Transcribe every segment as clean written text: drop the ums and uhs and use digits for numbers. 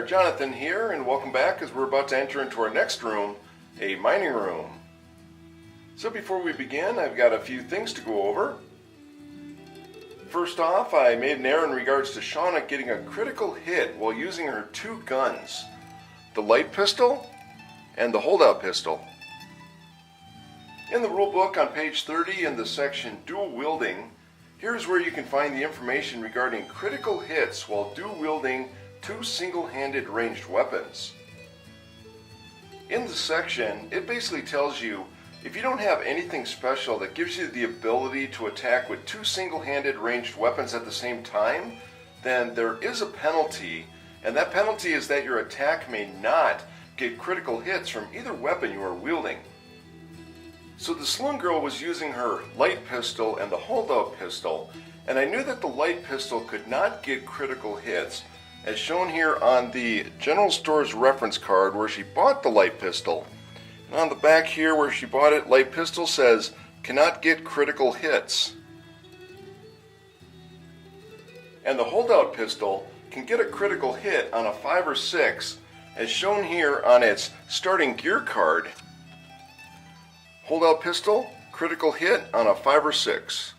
Jonathan here, and welcome back as we're about to enter into our next room, a mining room. So before we begin, I've got a few things to go over. First off, I made an error in regards to Shauna getting a critical hit while using her two guns, the light pistol and the holdout pistol. In the rulebook on page 30 in the section Dual Wielding, here's where you can find the information regarding critical hits while dual wielding two single-handed ranged weapons. In the section, it basically tells you if you don't have anything special that gives you the ability to attack with two single-handed ranged weapons at the same time, then there is a penalty, and that penalty is that your attack may not get critical hits from either weapon you are wielding. So the Saloon Girl was using her light pistol and the holdout pistol, and I knew that the light pistol could not get critical hits, as shown here on the General Store's reference card where she bought the light pistol. And on the back here where she bought it, light pistol says, cannot get critical hits. And the holdout pistol can get a critical hit on a 5 or 6, as shown here on its starting gear card. Holdout pistol, critical hit on a 5 or 6.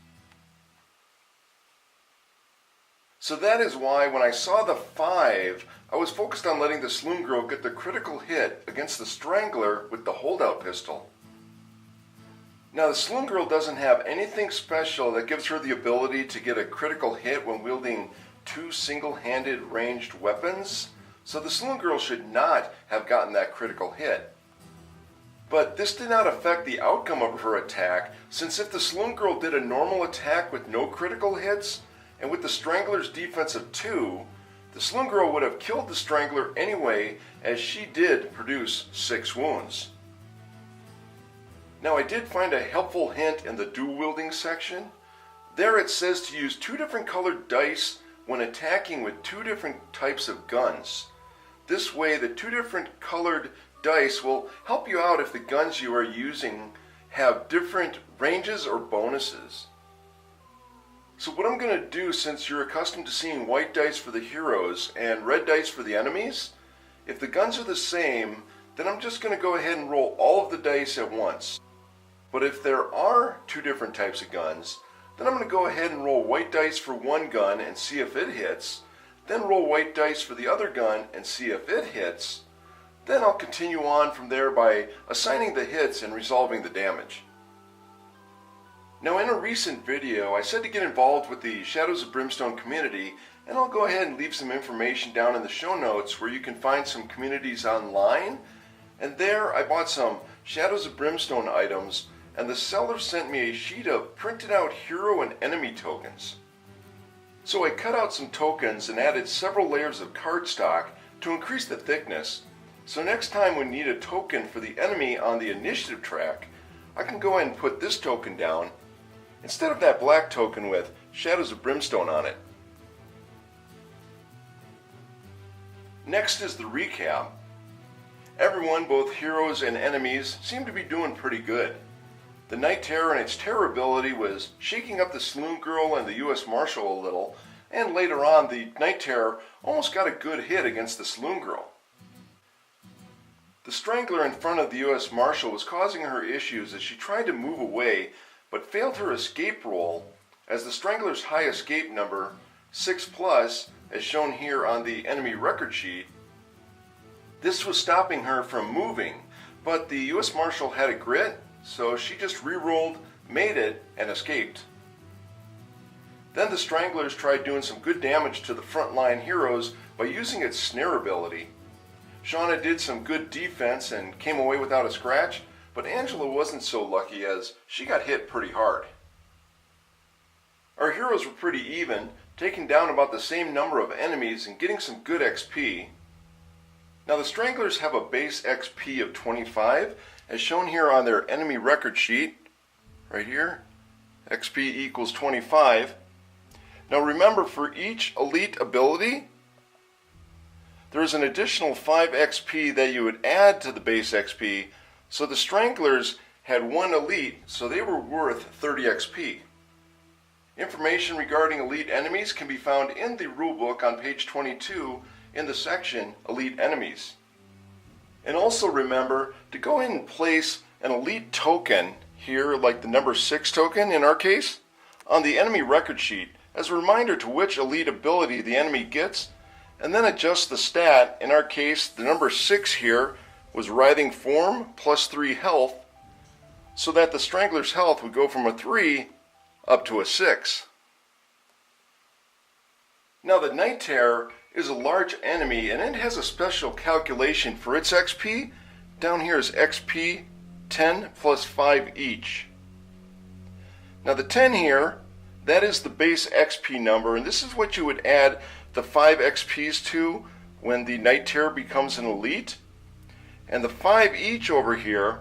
So that is why when I saw the 5, I was focused on letting the Saloon Girl get the critical hit against the Strangler with the holdout pistol. Now the Saloon Girl doesn't have anything special that gives her the ability to get a critical hit when wielding two single-handed ranged weapons, so the Saloon Girl should not have gotten that critical hit. But this did not affect the outcome of her attack, since if the Saloon Girl did a normal attack with no critical hits, and with the Strangler's defense of 2, the Saloon Girl would have killed the Strangler anyway, as she did produce 6 wounds. Now I did find a helpful hint in the dual wielding section. There it says to use 2 different colored dice when attacking with 2 different types of guns. This way the 2 different colored dice will help you out if the guns you are using have different ranges or bonuses. So what I'm going to do, since you're accustomed to seeing white dice for the heroes and red dice for the enemies, if the guns are the same, then I'm just going to go ahead and roll all of the dice at once. But if there are 2 different types of guns, then I'm going to go ahead and roll white dice for one gun and see if it hits, then roll white dice for the other gun and see if it hits. Then I'll continue on from there by assigning the hits and resolving the damage. Now in a recent video, I said to get involved with the Shadows of Brimstone community, and I'll go ahead and leave some information down in the show notes where you can find some communities online. And there I bought some Shadows of Brimstone items, and the seller sent me a sheet of printed out hero and enemy tokens. So I cut out some tokens and added several layers of cardstock to increase the thickness. So next time we need a token for the enemy on the initiative track, I can go ahead and put this token down instead of that black token with Shadows of Brimstone on it. Next is the recap. Everyone, both heroes and enemies, seem to be doing pretty good. The Night Terror and its terror ability was shaking up the Saloon Girl and the U.S. Marshal a little, and later on the Night Terror almost got a good hit against the Saloon Girl. The Strangler in front of the U.S. Marshal was causing her issues as she tried to move away, but failed her escape roll, as the Strangler's high escape number, 6+, as shown here on the enemy record sheet. This was stopping her from moving, but the U.S. Marshal had a grit, so she just re-rolled, made it, and escaped. Then the Stranglers tried doing some good damage to the frontline heroes by using its snare ability. Shauna did some good defense and came away without a scratch, but Angela wasn't so lucky as she got hit pretty hard. Our heroes were pretty even, taking down about the same number of enemies and getting some good XP. Now the Stranglers have a base XP of 25, as shown here on their enemy record sheet, right here, XP equals 25. Now remember, for each elite ability, there is an additional 5 XP that you would add to the base XP, so the Stranglers had 1 elite, so they were worth 30 XP. Information regarding elite enemies can be found in the rulebook on page 22, in the section Elite Enemies. And also remember to go ahead and place an elite token here, like the number 6 token in our case, on the enemy record sheet as a reminder to which elite ability the enemy gets, and then adjust the stat. In our case, the number 6 here was Writhing Form plus 3 health, so that the Strangler's health would go from a 3 up to a 6. Now the Night Terror is a large enemy, and it has a special calculation for its XP. Down here is XP 10 plus 5 each. Now the 10 here, that is the base XP number, and this is what you would add the 5 XPs to when the Night Terror becomes an elite. And the 5 each over here,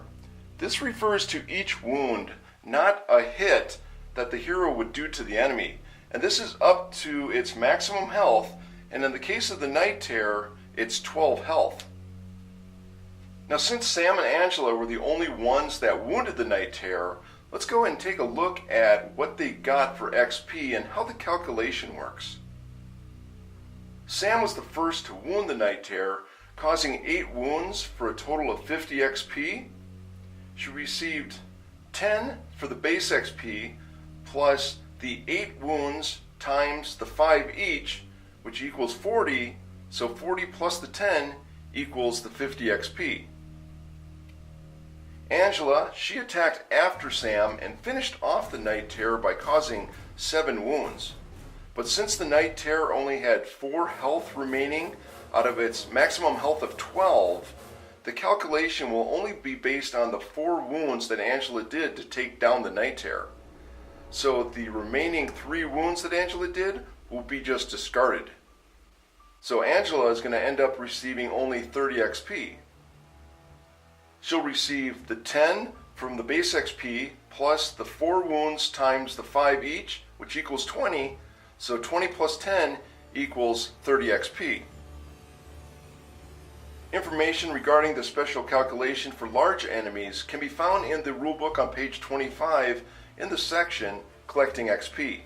this refers to each wound, not a hit that the hero would do to the enemy. And this is up to its maximum health, and in the case of the Night Terror, it's 12 health. Now since Sam and Angela were the only ones that wounded the Night Terror, let's go ahead and take a look at what they got for XP and how the calculation works. Sam was the first to wound the Night Terror, causing 8 wounds for a total of 50 XP. She received 10 for the base XP, plus the 8 wounds times the 5 each, which equals 40, so 40 plus the 10 equals the 50 XP. Angela, she attacked after Sam and finished off the Night Terror by causing 7 wounds. But since the Night Terror only had 4 health remaining out of its maximum health of 12, the calculation will only be based on the 4 wounds that Angela did to take down the Night Terror. So the remaining 3 wounds that Angela did will be just discarded. So Angela is going to end up receiving only 30 XP. She'll receive the 10 from the base XP plus the 4 wounds times the 5 each, which equals 20. So 20 plus 10 equals 30 XP. Information regarding the special calculation for large enemies can be found in the rulebook on page 25 in the section Collecting XP.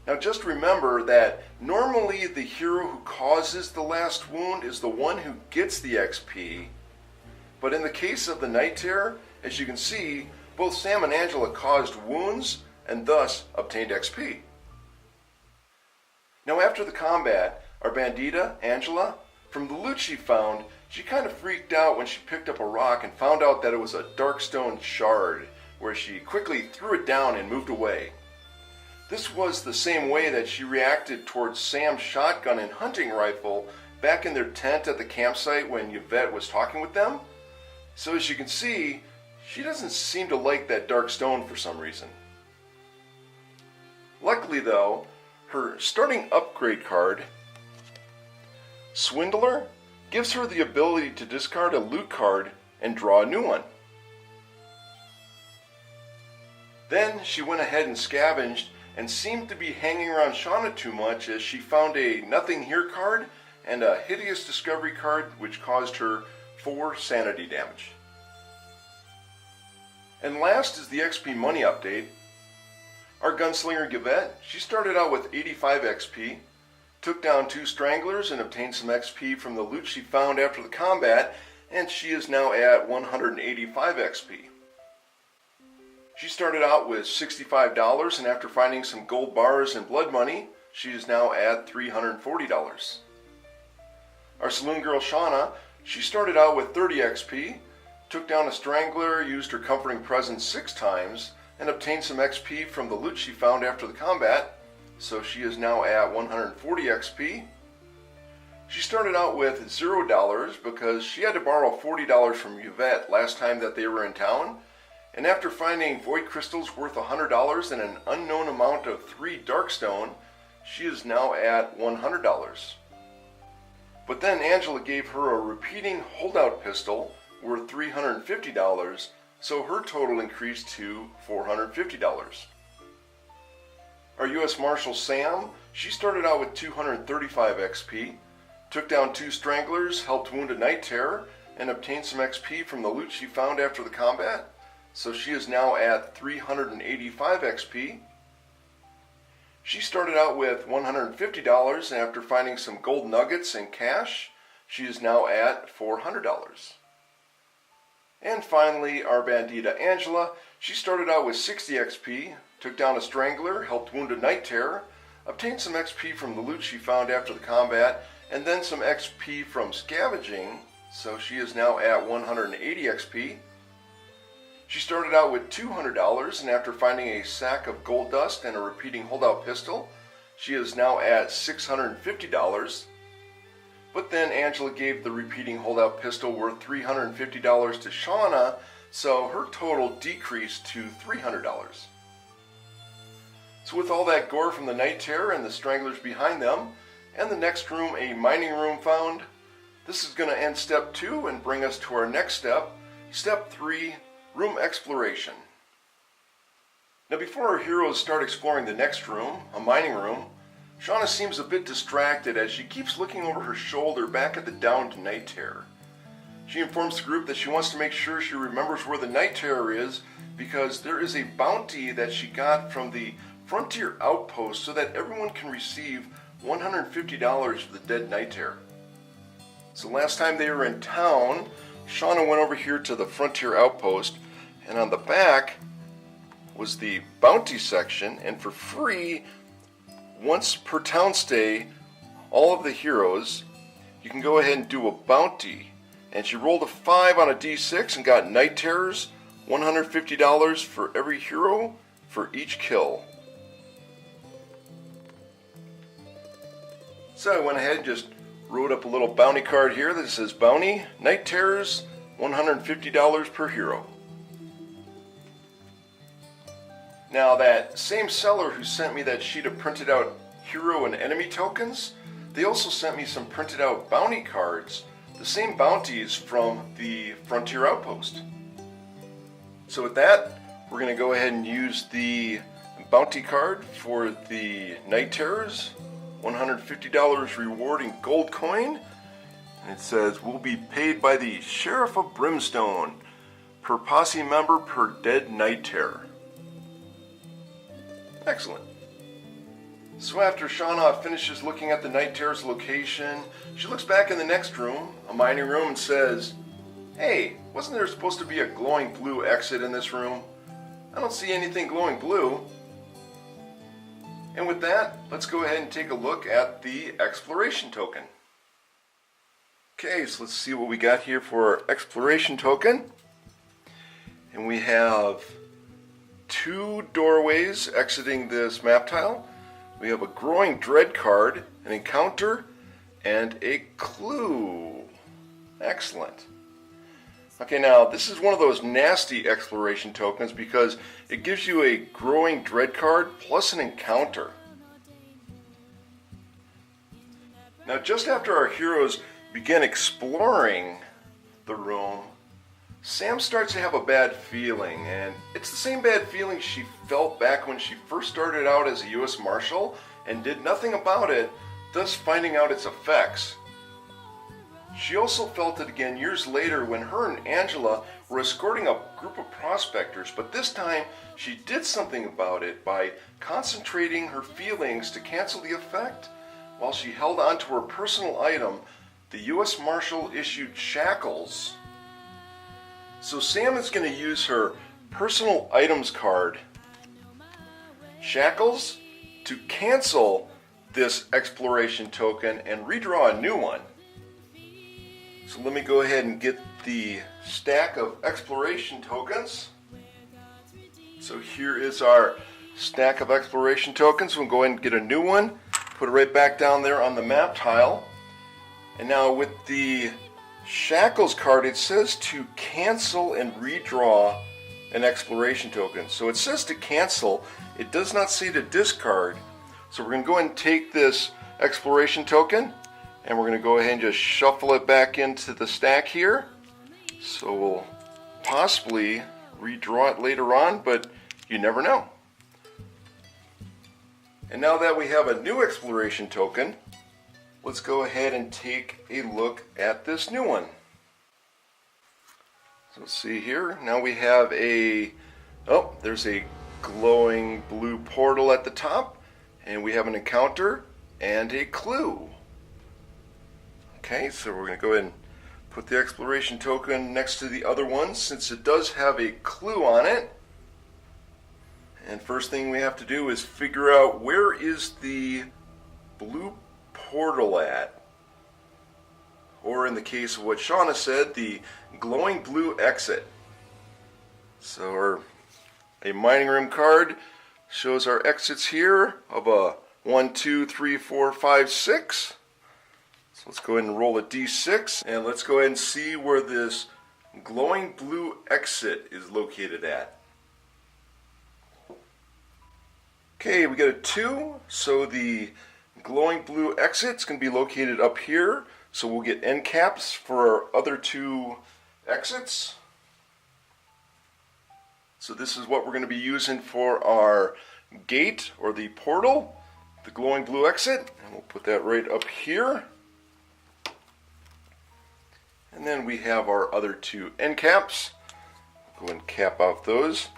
Now just remember that normally the hero who causes the last wound is the one who gets the XP, but in the case of the Night Terror, as you can see, both Sam and Angela caused wounds and thus obtained XP. Now after the combat, our bandita, Angela, from the loot she found, she kind of freaked out when she picked up a rock and found out that it was a Darkstone shard, where she quickly threw it down and moved away. This was the same way that she reacted towards Sam's shotgun and hunting rifle back in their tent at the campsite when Yvette was talking with them. So as you can see, she doesn't seem to like that Darkstone for some reason. Luckily though, her starting upgrade card, Swindler, gives her the ability to discard a loot card and draw a new one. Then she went ahead and scavenged and seemed to be hanging around Shauna too much, as she found a Nothing Here card and a Hideous Discovery card, which caused her 4 sanity damage. And last is the XP money update. Our gunslinger Yvette, she started out with 85 XP, took down 2 stranglers and obtained some XP from the loot she found after the combat, and she is now at 185 XP. She started out with $65, and after finding some gold bars and blood money, she is now at $340. Our saloon girl Shauna, she started out with 30 XP, took down a strangler, used her comforting presence 6 times, and obtained some XP from the loot she found after the combat, so she is now at 140 XP. She started out with $0 because she had to borrow $40 from Yvette last time that they were in town, and after finding void crystals worth $100 and an unknown amount of 3 Darkstone, she is now at $100. But then Angela gave her a repeating holdout pistol worth $350, so her total increased to $450. Our U.S. Marshal Sam, she started out with 235 XP, took down 2 stranglers, helped wound a Night Terror, and obtained some XP from the loot she found after the combat, so she is now at 385 XP. She started out with $150, and after finding some gold nuggets and cash, she is now at $400. And finally, our bandita Angela, she started out with 60 XP, took down a strangler, helped wound a night terror, obtained some XP from the loot she found after the combat, and then some XP from scavenging, so she is now at 180 XP. She started out with $200, and after finding a sack of gold dust and a repeating holdout pistol, she is now at $650. But then Angela gave the repeating holdout pistol worth $350 to Shauna, so her total decreased to $300. So with all that gore from the Night Terror and the stranglers behind them, and the next room, a mining room found, this is going to end step 2 and bring us to our next step, step 3, room exploration. Now before our heroes start exploring the next room, a mining room, Shauna seems a bit distracted as she keeps looking over her shoulder back at the downed Night Terror. She informs the group that she wants to make sure she remembers where the Night Terror is because there is a bounty that she got from the Frontier Outpost so that everyone can receive $150 for the dead Night Terror. So last time they were in town, Shauna went over here to the Frontier Outpost, and on the back was the bounty section, and for free, once per town stay, all of the heroes, you can go ahead and do a bounty. And she rolled a 5 on a d6 and got Night Terrors, $150 for every hero for each kill. So I went ahead and just wrote up a little bounty card here that says Bounty, Night Terrors, $150 per hero. Now that same seller who sent me that sheet of printed out hero and enemy tokens, they also sent me some printed out bounty cards, the same bounties from the Frontier Outpost. So with that, we're going to go ahead and use the bounty card for the Night Terrors, $150 reward in gold coin, and it says we'll be paid by the Sheriff of Brimstone per posse member per dead Night Terror. Excellent. So after Shauna finishes looking at the Night Terror's location, she looks back in the next room, a mining room, and says, "Hey, wasn't there supposed to be a glowing blue exit in this room? I don't see anything glowing blue." And with that, let's go ahead and take a look at the exploration token. Okay, so let's see what we got here for our exploration token. And we have 2 doorways exiting this map tile. We have a growing dread card, an encounter, and a clue. Excellent. Okay, now this is one of those nasty exploration tokens because it gives you a growing dread card plus an encounter. Now just after our heroes begin exploring the room, Sam starts to have a bad feeling, and it's the same bad feeling she felt back when she first started out as a U.S. Marshal and did nothing about it, thus finding out its effects. She also felt it again years later when her and Angela were escorting a group of prospectors, but this time she did something about it by concentrating her feelings to cancel the effect while she held on to her personal item, the U.S. Marshal issued shackles. So Sam is going to use her personal items card, shackles, to cancel this exploration token and redraw a new one. So let me go ahead and get the stack of exploration tokens. So here is our stack of exploration tokens. We'll go ahead and get a new one, put it right back down there on the map tile. And now with the shackles card, it says to cancel and redraw an exploration token. So it says to cancel, it does not say to discard. So we're going to go ahead and take this exploration token, and we're going to go ahead and just shuffle it back into the stack here. So we'll possibly redraw it later on, but you never know. And now that we have a new exploration token, let's go ahead and take a look at this new one. So let's see here. Now we have there's a glowing blue portal at the top, And we have an encounter and a clue. Okay, so we're going to go ahead and put the exploration token next to the other one since it does have a clue on it. And first thing we have to do is figure out where is the blue portal at. Or in the case of what Shauna said, the glowing blue exit. So a mining room card shows our exits here of a 1, 2, 3, 4, 5, 6. So let's go ahead and roll a d6 and let's go ahead and see where this glowing blue exit is located at. Okay, we got a 2, so the glowing blue exit is going to be located up here. So we'll get end caps for our other 2 exits. So this is what we're going to be using for our gate or the portal, the glowing blue exit. And we'll put that right up here. And then we have our other 2 end caps. Go ahead and cap out those.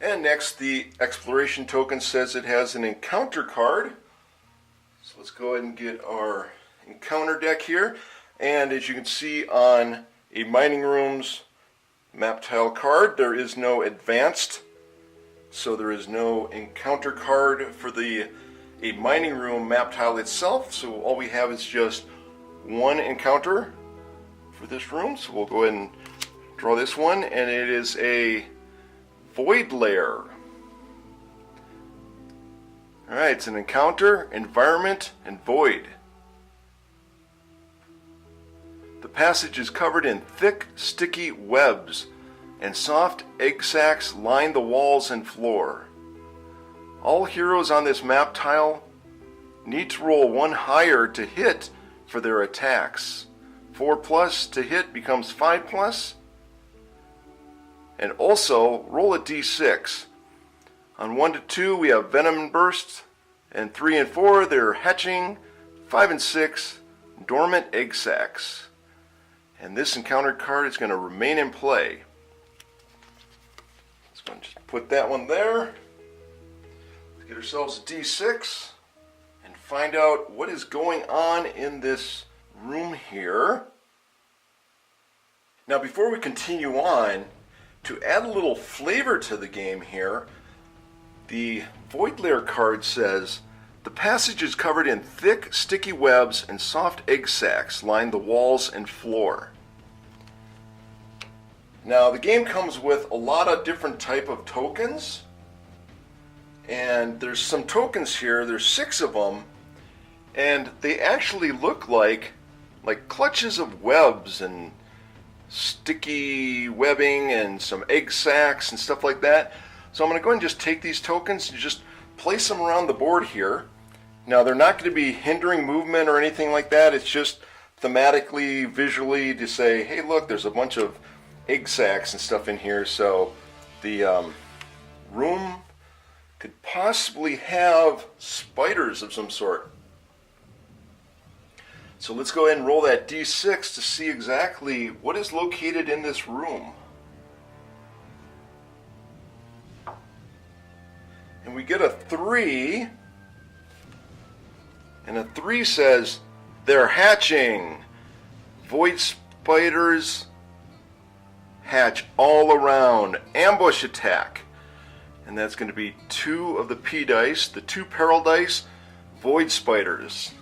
And next, the exploration token says it has an encounter card. So let's go ahead and get our encounter deck here. And as you can see on a mining room's map tile card, there is no advanced. So there is no encounter card for a mining room map tile itself. So all we have is just one encounter for this room. So we'll go ahead and draw this one. And it is a void layer. Alright, it's an encounter, environment, and void. The passage is covered in thick, sticky webs, and soft egg sacs line the walls and floor. All heroes on this map tile need to roll 1 higher to hit for their attacks. 4+ to hit becomes 5+. And also, roll a d6. On 1 to 2, we have Venom and Burst. And 3 and 4, they're Hatching. 5 and 6, Dormant Egg Sacs. And this encounter card is going to remain in play. Let's go and just put that one there. Let's get ourselves a d6 and find out what is going on in this room here. Now, before we continue on, to add a little flavor to the game here, the Void Layer card says, the passage is covered in thick, sticky webs and soft egg sacs line the walls and floor. Now, the game comes with a lot of different type of tokens, and there's some tokens here, there's 6 of them, and they actually look like clutches of webs and sticky webbing and some egg sacs and stuff like that. So I'm going to go ahead and just take these tokens and just place them around the board here. Now, they're not going to be hindering movement or anything like that. It's just thematically, visually to say, hey, look, there's a bunch of egg sacs and stuff in here. So the room could possibly have spiders of some sort. So let's go ahead and roll that d6 to see exactly what is located in this room. And we get a 3. And a 3 says, they're hatching. Void spiders hatch all around. Ambush attack. And that's going to be 2 of the P dice, the 2 peril dice, void spiders.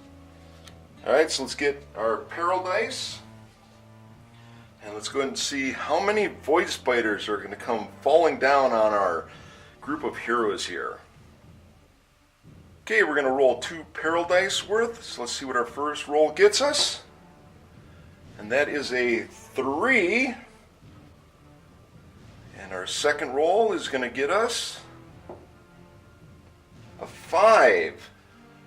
Alright, so let's get our peril dice. And let's go ahead and see how many void spiders are going to come falling down on our group of heroes here. Okay, we're going to roll 2 peril dice worth. So let's see what our first roll gets us. And that is a 3. And our second roll is going to get us a 5.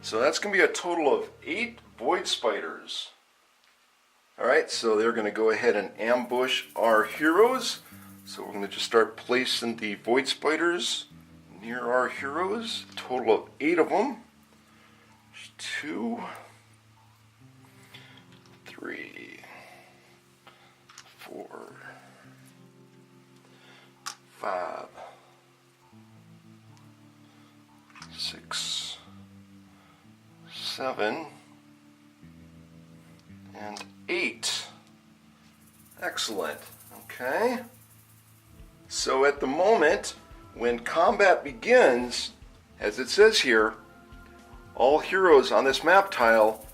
So that's going to be a total of 8 void spiders. Alright, so they're going to go ahead and ambush our heroes. So we're going to just start placing the void spiders near our heroes. A total of 8 of them. 2, 3, 4, 7, and 8. Excellent. Okay. So at the moment, when combat begins, as it says here, all heroes on this map tile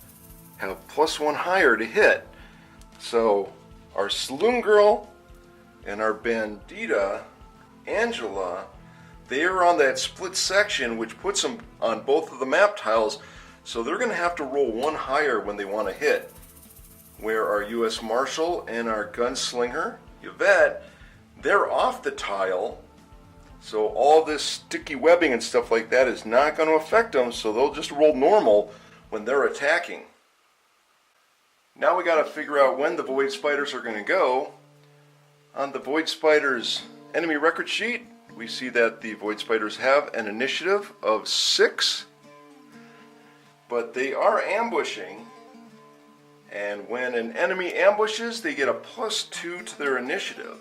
have +1 higher to hit. So our Saloon Girl and our Bandita, Angela, they are on that split section, which puts them on both of the map tiles, so they're going to have to roll 1 higher when they want to hit. Where our U.S. Marshal and our Gunslinger, Yvette, they're off the tile, so all this sticky webbing and stuff like that is not going to affect them, so they'll just roll normal when they're attacking. Now we got to figure out when the Void Spiders are going to go. On the Void Spiders enemy record sheet, we see that the Void Spiders have an initiative of 6, but they are ambushing, and when an enemy ambushes, they get a +2 to their initiative.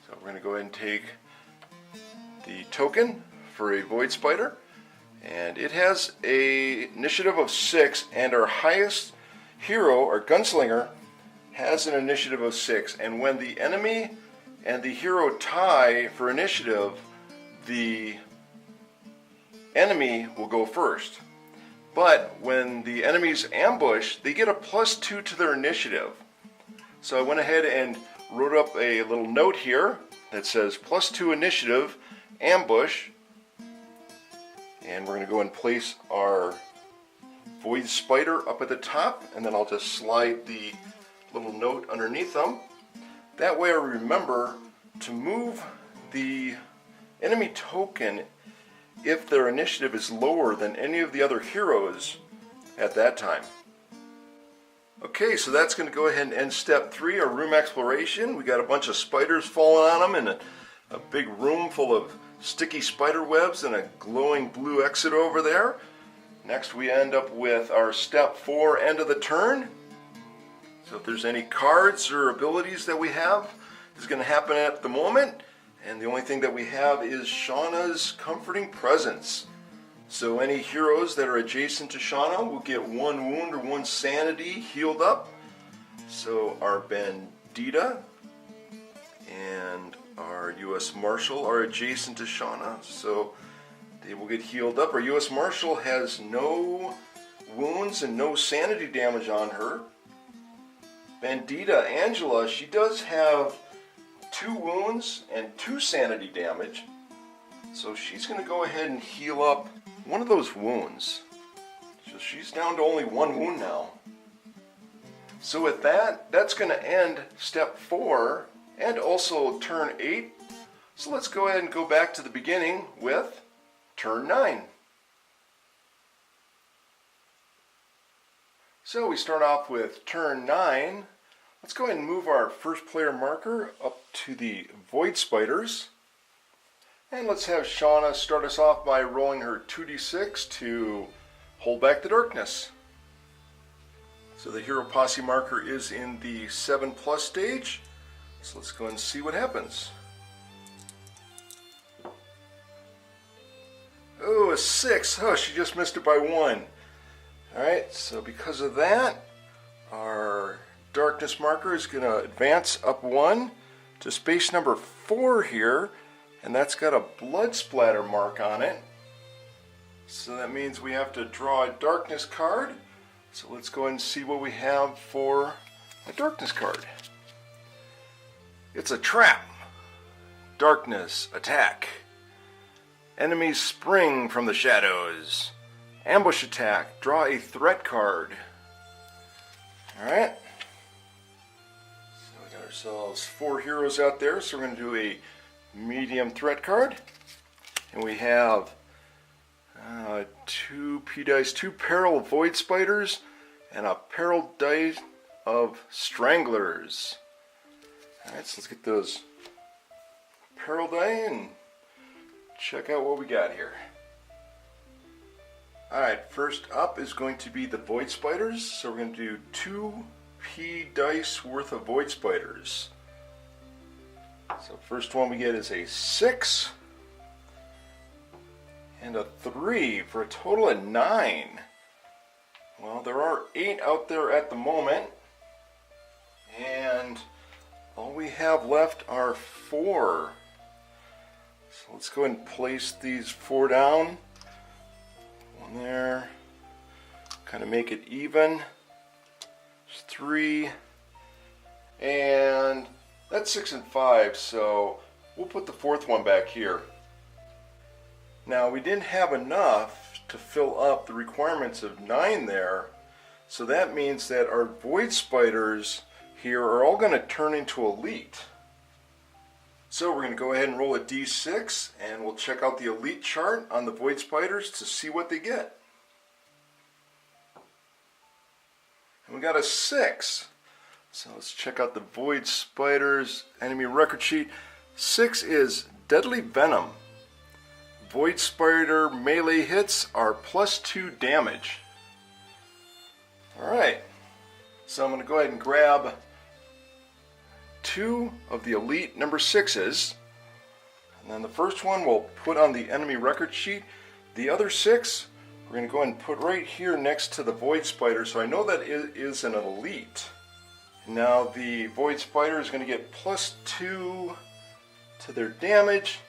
So we're going to go ahead and take the token for a Void Spider, and it has an initiative of 6, and our highest hero, or Gunslinger, has an initiative of 6, and when the enemy and the hero tie for initiative, the enemy will go first. But when the enemies ambush, they get a +2 to their initiative. So I went ahead and wrote up a little note here that says +2 initiative, ambush. And we're going to go and place our Void Spider up at the top, and then I'll just slide the little note underneath them. That way I remember to move the enemy token if their initiative is lower than any of the other heroes at that time. Okay, so that's going to go ahead and end step 3, our room exploration. We got a bunch of spiders falling on them and a big room full of sticky spider webs and a glowing blue exit over there. Next we end up with our step 4, end of the turn. So if there's any cards or abilities that we have, this is going to happen at the moment. And the only thing that we have is Shauna's Comforting Presence. So any heroes that are adjacent to Shauna will get 1 wound or 1 sanity healed up. So our Bandita and our U.S. Marshal are adjacent to Shauna, so they will get healed up. Our U.S. Marshal has no wounds and no sanity damage on her. Bandita, Angela, she does have 2 wounds and 2 sanity damage. So she's going to go ahead and heal up one of those wounds. So she's down to only 1 wound now. So with that, that's going to end step 4 and also turn 8. So let's go ahead and go back to the beginning with turn 9. So we start off with turn 9. Let's go ahead and move our first player marker up to the Void Spiders. And let's have Shauna start us off by rolling her 2d6 to hold back the darkness. So the hero posse marker is in the 7+ stage. So let's go ahead and see what happens. Oh, a 6. Oh, she just missed it by 1. Alright, so because of that, our darkness marker is going to advance up 1 to space number 4 here, and that's got a blood splatter mark on it. So that means we have to draw a darkness card. So let's go ahead and see what we have for a darkness card. It's a trap. Darkness, attack. Enemies spring from the shadows. Ambush attack, draw a threat card. Alright. So we got ourselves 4 heroes out there, so we're going to do a medium threat card. And we have 2 P-dice, 2 Peril Void Spiders, and a Peril die of Stranglers. Alright, so let's get those Peril die and check out what we got here. Alright, first up is going to be the Void Spiders. So we're going to do 2 P-dice worth of Void Spiders. So first one we get is a 6. and a 3 for a total of 9. Well, there are 8 out there at the moment, and all we have left are 4. So let's go ahead and place these 4 down. One there. Kind of make it even. There's 3. And that's 6 and 5, so we'll put the 4th one back here. Now, we didn't have enough to fill up the requirements of 9 there, so that means that our void spiders here are all going to turn into elite. So we're going to go ahead and roll a d6, and we'll check out the elite chart on the void spiders to see what they get. And we got a 6. So let's check out the void spiders enemy record sheet. 6 is deadly venom. Void spider melee hits are +2 damage. Alright, so I'm going to go ahead and grab 2 of the elite number 6s. And then the first one we'll put on the enemy record sheet. The other 6 we're going to go ahead and put right here next to the void spider, so I know that it is an elite. Now the void spider is going to get +2 to their damage.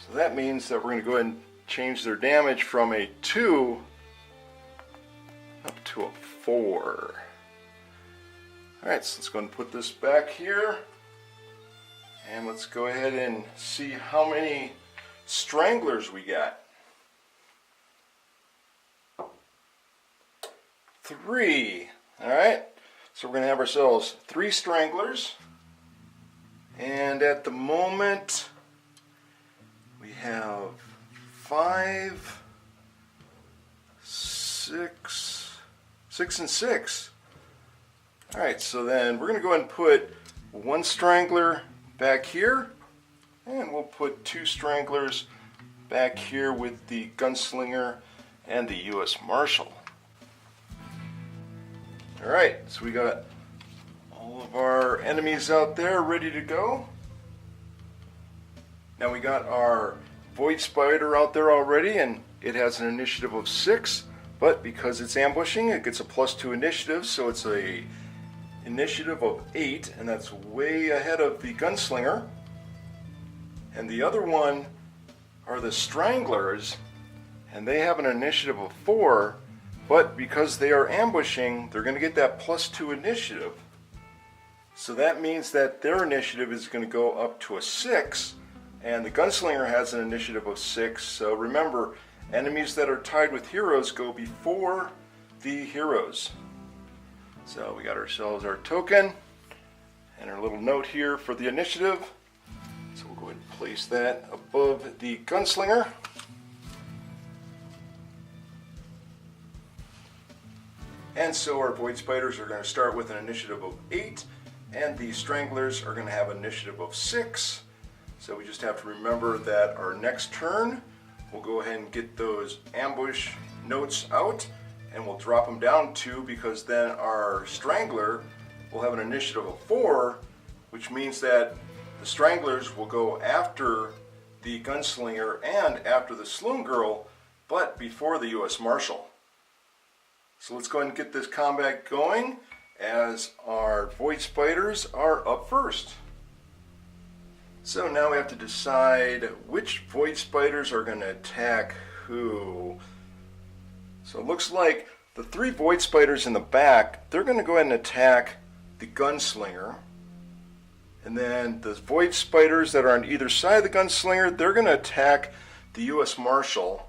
So that means that we're going to go ahead and change their damage from a 2 up to a 4. Alright, so let's go ahead and put this back here. And let's go ahead and see how many stranglers we got. 3. Alright. So we're going to have ourselves 3 stranglers, and at the moment we have 5, 6, 6 and 6. Alright, so then we're going to go ahead and put 1 strangler back here, and we'll put 2 stranglers back here with the gunslinger and the U.S. Marshal. Alright, so we got all of our enemies out there ready to go. Now we got our void spider out there already, and it has an initiative of 6, but because it's ambushing, it gets a +2 initiative, so it's a initiative of 8, and that's way ahead of the gunslinger. And the other one are the stranglers, and they have an initiative of 4, but because they are ambushing, they're going to get that +2 initiative. So that means that their initiative is going to go up to a 6, and the gunslinger has an initiative of 6. So remember, enemies that are tied with heroes go before the heroes. So we got ourselves our token and our little note here for the initiative. So we'll go ahead and place that above the gunslinger. And so our void spiders are going to start with an initiative of 8, and the stranglers are going to have an initiative of 6. So we just have to remember that our next turn, we'll go ahead and get those ambush notes out, and we'll drop them down 2, because then our strangler will have an initiative of 4, which means that the stranglers will go after the gunslinger and after the saloon girl, but before the U.S. Marshal. So let's go ahead and get this combat going, as our void spiders are up first. So now we have to decide which void spiders are going to attack who. So it looks like the 3 void spiders in the back, they're going to go ahead and attack the gunslinger. And then the void spiders that are on either side of the gunslinger, they're going to attack the U.S. Marshal.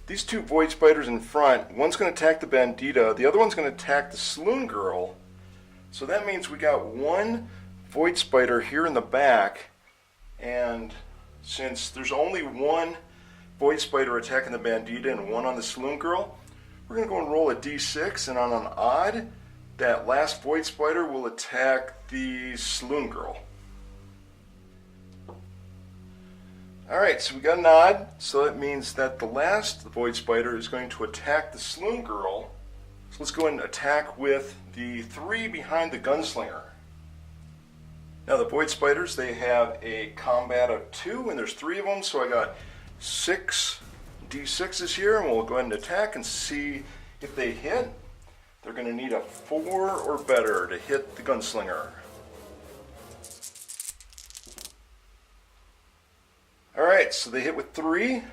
These 2 void spiders in front, one's going to attack the bandita, the other one's going to attack the saloon girl. So that means we got 1 void spider here in the back, and since there's only 1 void spider attacking the bandita and 1 on the saloon girl, we're going to go and roll a d6, and on an odd, that last void spider will attack the saloon girl. Alright, so we got an odd, so that means that the last void spider is going to attack the saloon girl. So let's go and attack with the 3 behind the gunslinger. Now the void spiders, they have a combat of 2, and there's 3 of them, so I got 6 D6s here, and we'll go ahead and attack and see if they hit. They're going to need a 4 or better to hit the gunslinger. Alright, so they hit with 3.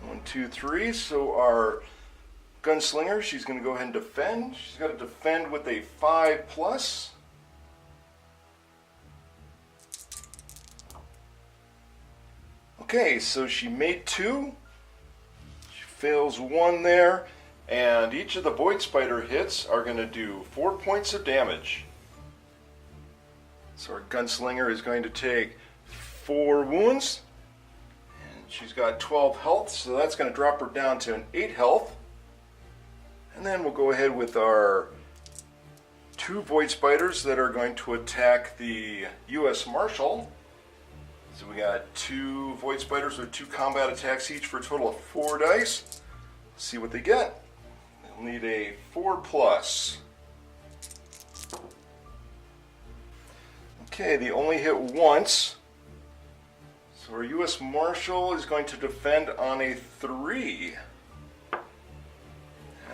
1, 2, 3. So our gunslinger, she's going to go ahead and defend. She's got to defend with a 5+. Okay, so she made 2. She fails 1 there. And each of the Void Spider hits are going to do 4 points of damage. So our gunslinger is going to take 4 wounds. And she's got 12 health, so that's going to drop her down to an 8 health. And then we'll go ahead with our 2 Void Spiders that are going to attack the U.S. Marshal. So we got 2 Void Spiders with 2 combat attacks each for a total of 4 dice. Let's see what they get. They'll need a 4+. Okay, they only hit once. So our U.S. Marshal is going to defend on a 3.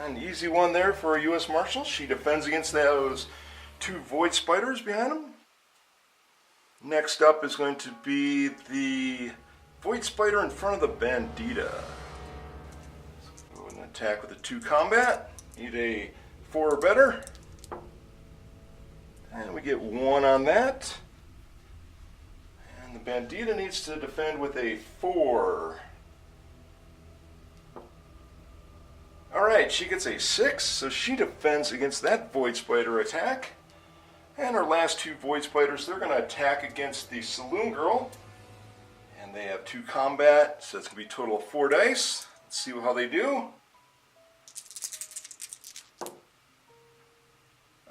An easy one there for our U.S. Marshal. She defends against those 2 Void Spiders behind him. Next up is going to be the Void Spider in front of the Bandita. So go ahead and attack with a 2 combat. Need a 4 or better. And we get 1 on that. And the Bandita needs to defend with a 4. Alright, she gets a 6, so she defends against that Void Spider attack. And our last 2 Void Spiders, they're going to attack against the Saloon Girl. And they have 2 combat, so it's going to be a total of 4 dice. Let's see how they do.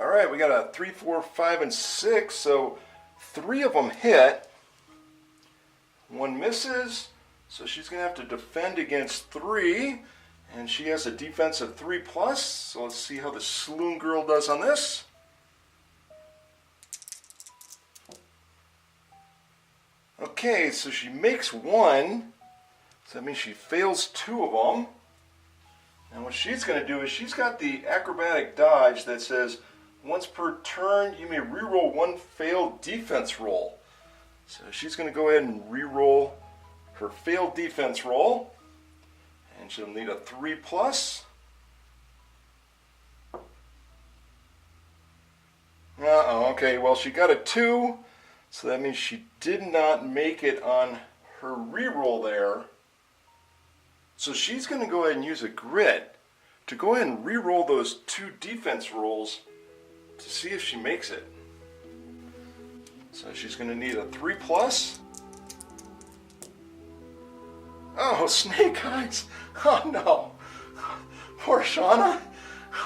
Alright, we got a 3, 4, 5, and 6, so 3 of them hit. 1 misses, so she's going to have to defend against 3. And she has a defense of 3+, so let's see how the Saloon Girl does on this. Okay, so she makes 1, so that means she fails 2 of them. And what she's going to do is she's got the acrobatic dodge that says, once per turn you may reroll 1 failed defense roll. So she's going to go ahead and reroll her failed defense roll. And she'll need a 3+. Okay, well she got a 2, so that means she did not make it on her reroll there. So she's going to go ahead and use a grit to go ahead and reroll those 2 defense rolls to see if she makes it. So she's going to need a 3+. Oh, snake eyes. Oh no. Poor Shauna.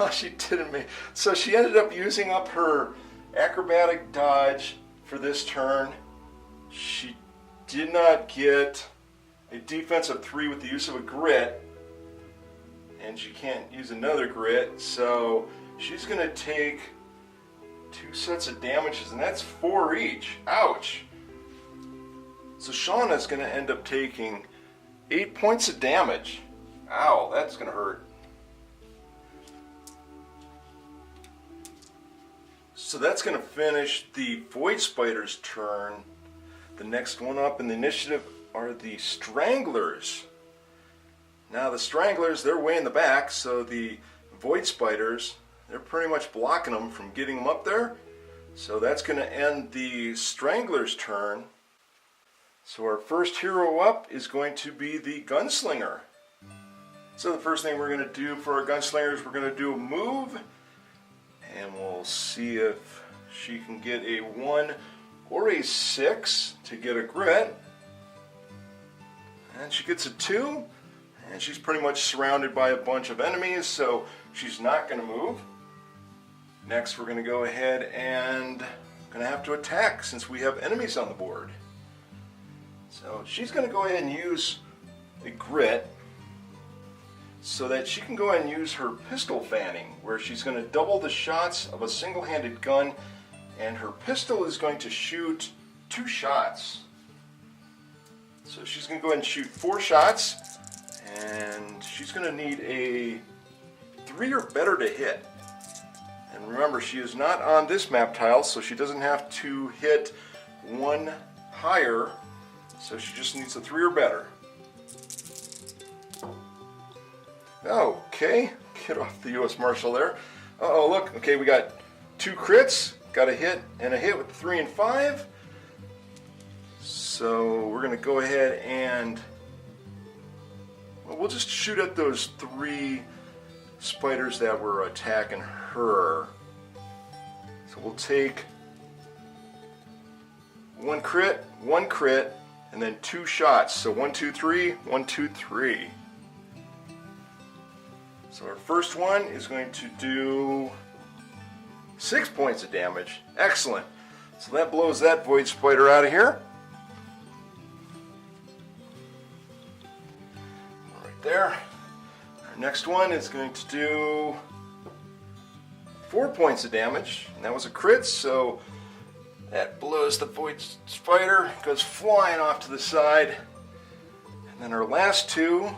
Oh, she didn't make. So she ended up using up her acrobatic dodge for this turn. She did not get a defense of 3 with the use of a grit. And she can't use another grit. So she's going to take 2 sets of damages, and that's 4 each. Ouch. So Shauna's going to end up taking 8 points of damage. Ow, that's going to hurt. So that's going to finish the Void Spider's turn. The next one up in the initiative are the Stranglers. Now the Stranglers, they're way in the back, so the Void Spiders, they're pretty much blocking them from getting them up there. So that's going to end the Strangler's turn. So our first hero up is going to be the Gunslinger. So the first thing we're going to do for our Gunslinger is we're going to do a move. And we'll see if she can get a 1 or a 6 to get a grit. And she gets a 2. And she's pretty much surrounded by a bunch of enemies, so she's not going to move. Next we're going to go ahead and going to have to attack since we have enemies on the board. So she's going to go ahead and use a grit so that she can go ahead and use her pistol fanning, where she's going to double the shots of a single-handed gun, and her pistol is going to shoot 2 shots. So she's going to go ahead and shoot 4 shots, and she's going to need a 3 or better to hit. And remember, she is not on this map tile, so she doesn't have to hit 1 higher, so she just needs a 3 or better. Okay, get off the U.S. Marshal there. Uh-oh, look, okay, we got 2 crits, got a hit and a hit with 3 and 5. So we're going to go ahead and, well, we'll just shoot at those 3 spiders that were attacking her. So we'll take 1 crit, and then 2 shots. So 1, 2, 3, 1, 2, 3. So our first one is going to do 6 points of damage. Excellent. So that blows that void spider out of here. Right there. Our next one is going to do 4 points of damage. And that was a crit, so that blows the void spider, goes flying off to the side. And then our last 2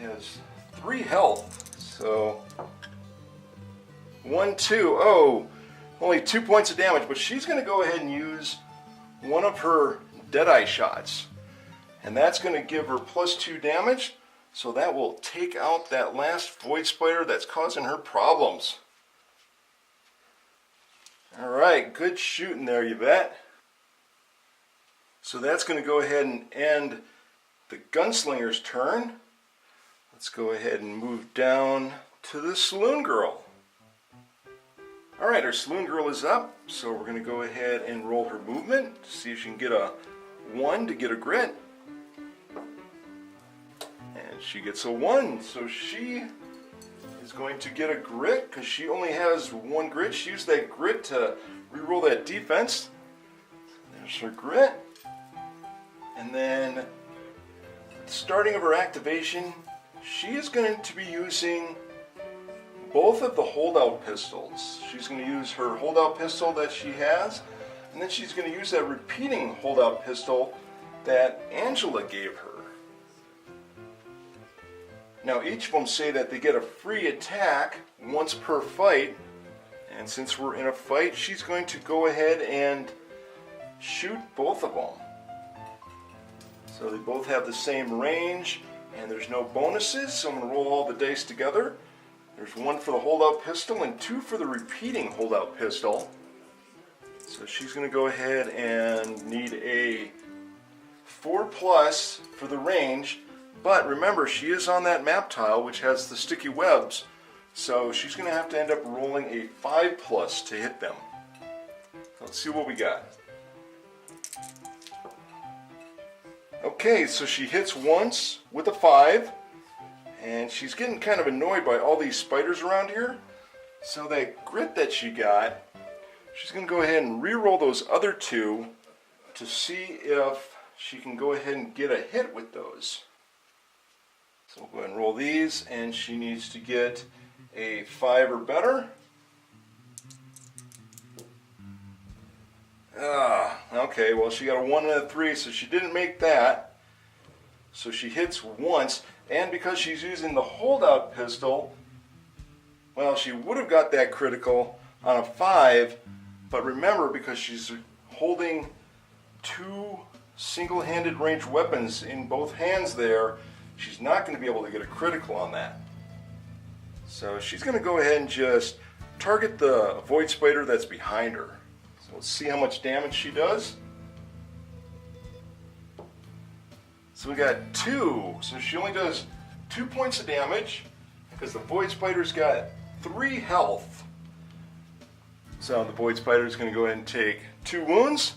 is 3 health. So 1, 2. Oh, only 2 points of damage, but she's going to go ahead and use one of her Deadeye shots. And that's going to give her +2 damage. So that will take out that last void spider that's causing her problems. Alright, good shooting there, you bet. So that's going to go ahead and end the gunslinger's turn. Let's go ahead and move down to the saloon girl. Alright, our saloon girl is up, so we're going to go ahead and roll her movement to see if she can get a 1 to get a grit. And she gets a 1, so she is going to get a grit because she only has 1 grit. She used that grit to reroll that defense. There's her grit. And then, starting of her activation, she is going to be using both of the holdout pistols. She's going to use her holdout pistol that she has, and then she's going to use that repeating holdout pistol that Angela gave her. Now each of them say that they get a free attack once per fight, and since we're in a fight, she's going to go ahead and shoot both of them. So they both have the same range, and there's no bonuses, so I'm going to roll all the dice together. There's 1 for the holdout pistol and 2 for the repeating holdout pistol. So she's going to go ahead and need a 4+ for the range, but remember, she is on that map tile which has the sticky webs, so she's going to have to end up rolling a 5+ to hit them. Let's see what we got. Okay, so she hits once with a 5, and she's getting kind of annoyed by all these spiders around here. So that grit that she got, she's going to go ahead and re-roll those other 2 to see if she can go ahead and get a hit with those. So we'll go ahead and roll these, and she needs to get a 5 or better. Okay, well she got a 1 and a 3, so she didn't make that. So she hits once, and because she's using the holdout pistol, well, she would have got that critical on a 5, but remember, because she's holding 2 single-handed ranged weapons in both hands there, she's not going to be able to get a critical on that. So she's going to go ahead and just target the void spider that's behind her. So let's see how much damage she does. So we got 2, so she only does 2 points of damage because the void spider's got 3 health. So the void spider is going to go ahead and take 2 wounds.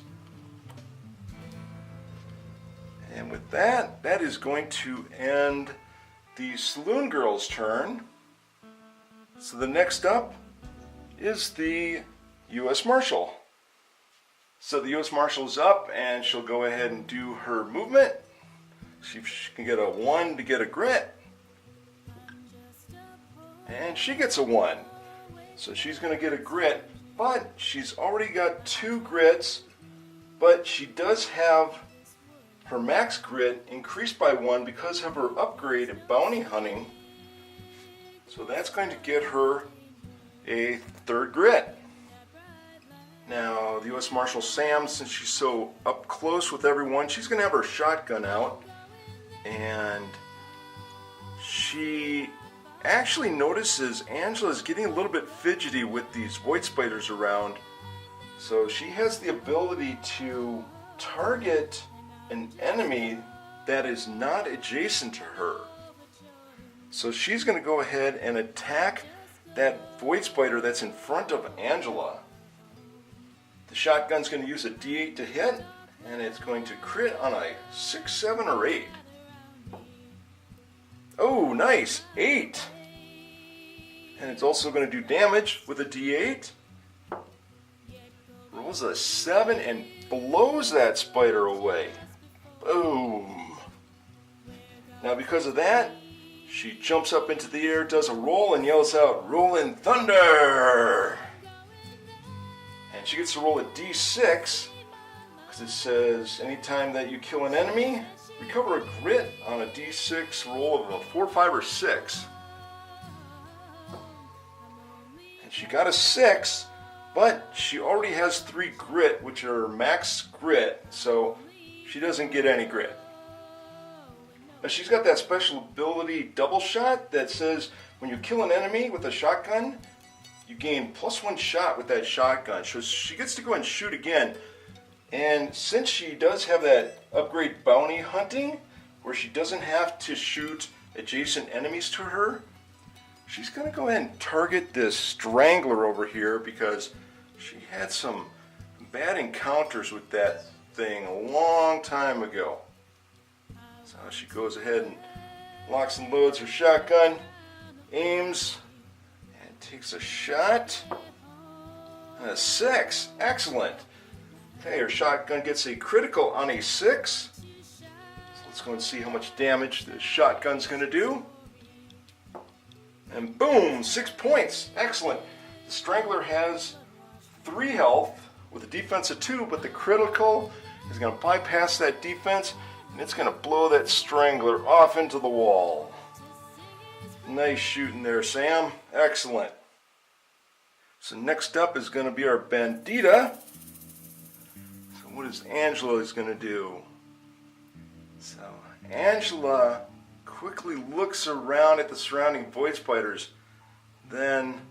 And with that, that is going to end the saloon girl's turn. So the next up is the U.S. Marshal. So the U.S. Marshal is up, and she'll go ahead and do her movement. See if she can get a 1 to get a grit. And she gets a 1. So she's going to get a grit, but she's already got 2 grits, but she does have her max grit increased by 1 because of her upgrade in bounty hunting. So that's going to get her a 3rd grit. Now, the U.S. Marshal Sam, since she's so up close with everyone, she's going to have her shotgun out. And she actually notices Angela's getting a little bit fidgety with these void spiders around. So she has the ability to target an enemy that is not adjacent to her. So she's going to go ahead and attack that void spider that's in front of Angela. The shotgun's going to use a D8 to hit, and it's going to crit on a 6, 7, or 8. Oh, nice! 8! And it's also going to do damage with a D8. Rolls a 7 and blows that spider away. Boom! Now because of that, she jumps up into the air, does a roll, and yells out, "Rollin' Thunder!" And she gets to roll a D6, because it says anytime that you kill an enemy, recover a grit on a D6 roll of a 4, 5, or 6. And she got a 6, but she already has 3 grit, which are max grit, so she doesn't get any grit. Now she's got that special ability double shot that says when you kill an enemy with a shotgun, you gain +1 shot with that shotgun. So she gets to go and shoot again. And since she does have that upgrade bounty hunting, where she doesn't have to shoot adjacent enemies to her, she's going to go ahead and target this strangler over here because she had some bad encounters with that thing a long time ago. So she goes ahead and locks and loads her shotgun, aims, and takes a shot. And a 6. Excellent. Okay, her shotgun gets a critical on a 6. So let's go and see how much damage the shotgun's going to do. And boom, 6 points. Excellent. The Strangler has 3 health with a defense of 2, but the critical is going to bypass that defense, and it's going to blow that Strangler off into the wall. Nice shooting there, Sam. Excellent. So next up is going to be our Bandita. So what is Angela is going to do? So Angela quickly looks around at the surrounding void spiders. Then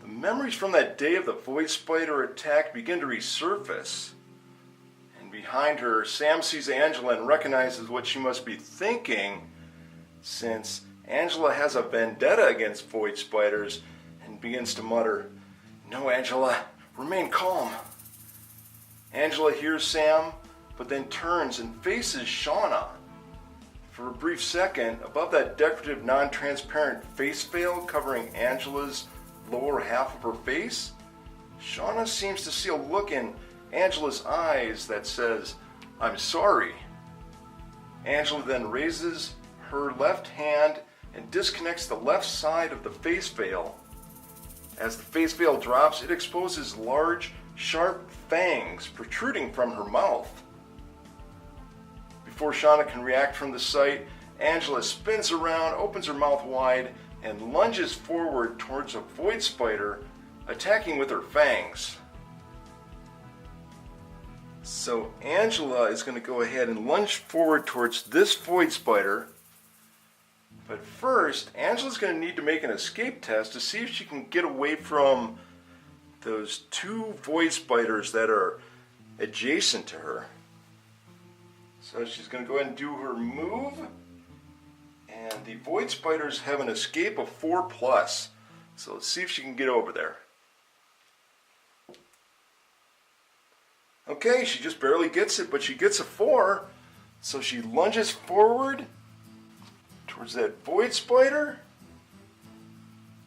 the memories from that day of the void spider attack begin to resurface. And behind her, Sam sees Angela and recognizes what she must be thinking, since Angela has a vendetta against void spiders, and begins to mutter, "No, Angela, remain calm." Angela hears Sam, but then turns and faces Shauna. For a brief second, above that decorative non-transparent face veil covering Angela's lower half of her face, Shauna seems to see a look in Angela's eyes that says, "I'm sorry." Angela then raises her left hand and disconnects the left side of the face veil. As the face veil drops, it exposes large, sharp fangs protruding from her mouth. Before Shauna can react from the sight, Angela spins around, opens her mouth wide, and lunges forward towards a void spider, attacking with her fangs. So Angela is going to go ahead and lunge forward towards this void spider. But first, Angela's going to need to make an escape test to see if she can get away from those 2 void spiders that are adjacent to her. So she's going to go ahead and do her move. And the void spiders have an escape of 4+. So let's see if she can get over there. Okay, she just barely gets it, but she gets a 4. So she lunges forward towards that void spider,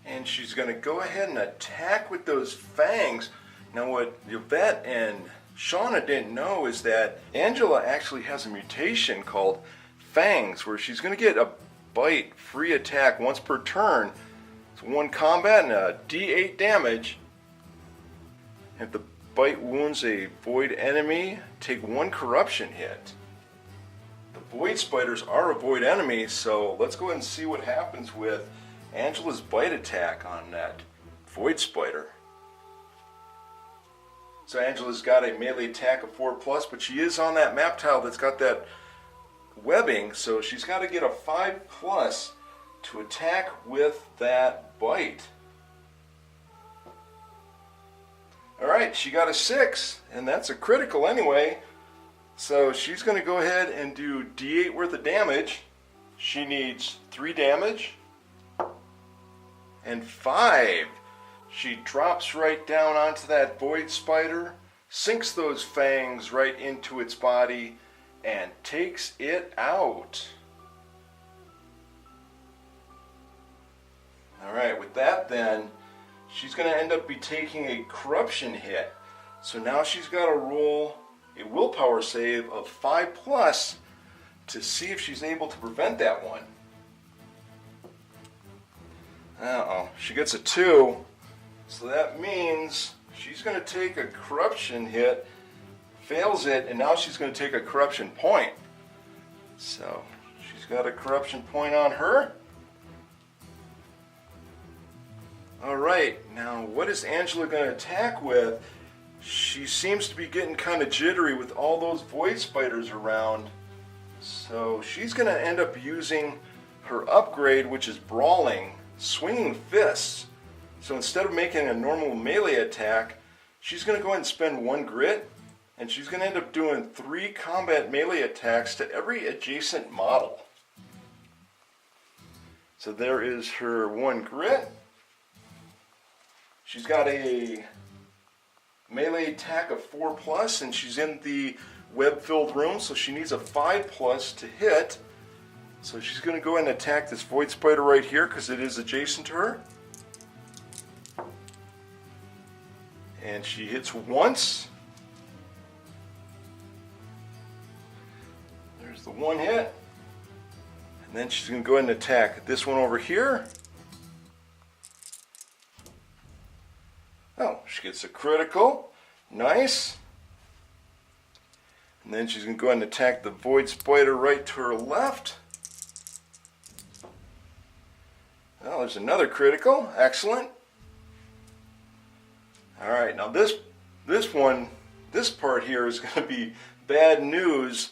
and she's going to go ahead and attack with those fangs. Now what Yvette and Shauna didn't know is that Angela actually has a mutation called fangs, where she's going to get a bite free attack once per turn. It's 1 combat and a D8 damage. If the bite wounds a void enemy, take 1 corruption hit. void spiders are a void enemy, so let's go ahead and see what happens with Angela's bite attack on that void spider. So Angela's got a melee attack of 4+, but she is on that map tile that's got that webbing, so she's got to get a 5+ to attack with that bite. Alright, she got a 6, and that's a critical anyway. So she's going to go ahead and do D8 worth of damage. She needs 3 damage and 5. She drops right down onto that void spider, sinks those fangs right into its body, and takes it out. Alright, with that then, she's going to end up be taking a corruption hit. So now she's got to roll a willpower save of 5+ to see if she's able to prevent that one. Uh-oh, she gets a 2. So that means she's going to take a corruption hit, fails it, and now she's going to take a corruption point. So she's got a corruption point on her. Alright, now what is Angela going to attack with? She seems to be getting kind of jittery with all those void spiders around. So she's going to end up using her upgrade, which is Brawling, Swinging Fists. So instead of making a normal melee attack, she's going to go ahead and spend 1 grit, and she's going to end up doing 3 combat melee attacks to every adjacent model. So there is her 1 grit. She's got a melee attack of 4+, and she's in the web-filled room, so she needs a 5+ to hit. So she's going to go ahead and attack this void spider right here because it is adjacent to her. And she hits once. There's the 1 hit. And then she's going to go ahead and attack this one over here. Oh, she gets a critical. Nice. And then she's going to go ahead and attack the void spider right to her left. Oh, there's another critical. Excellent. Alright, now this part here is going to be bad news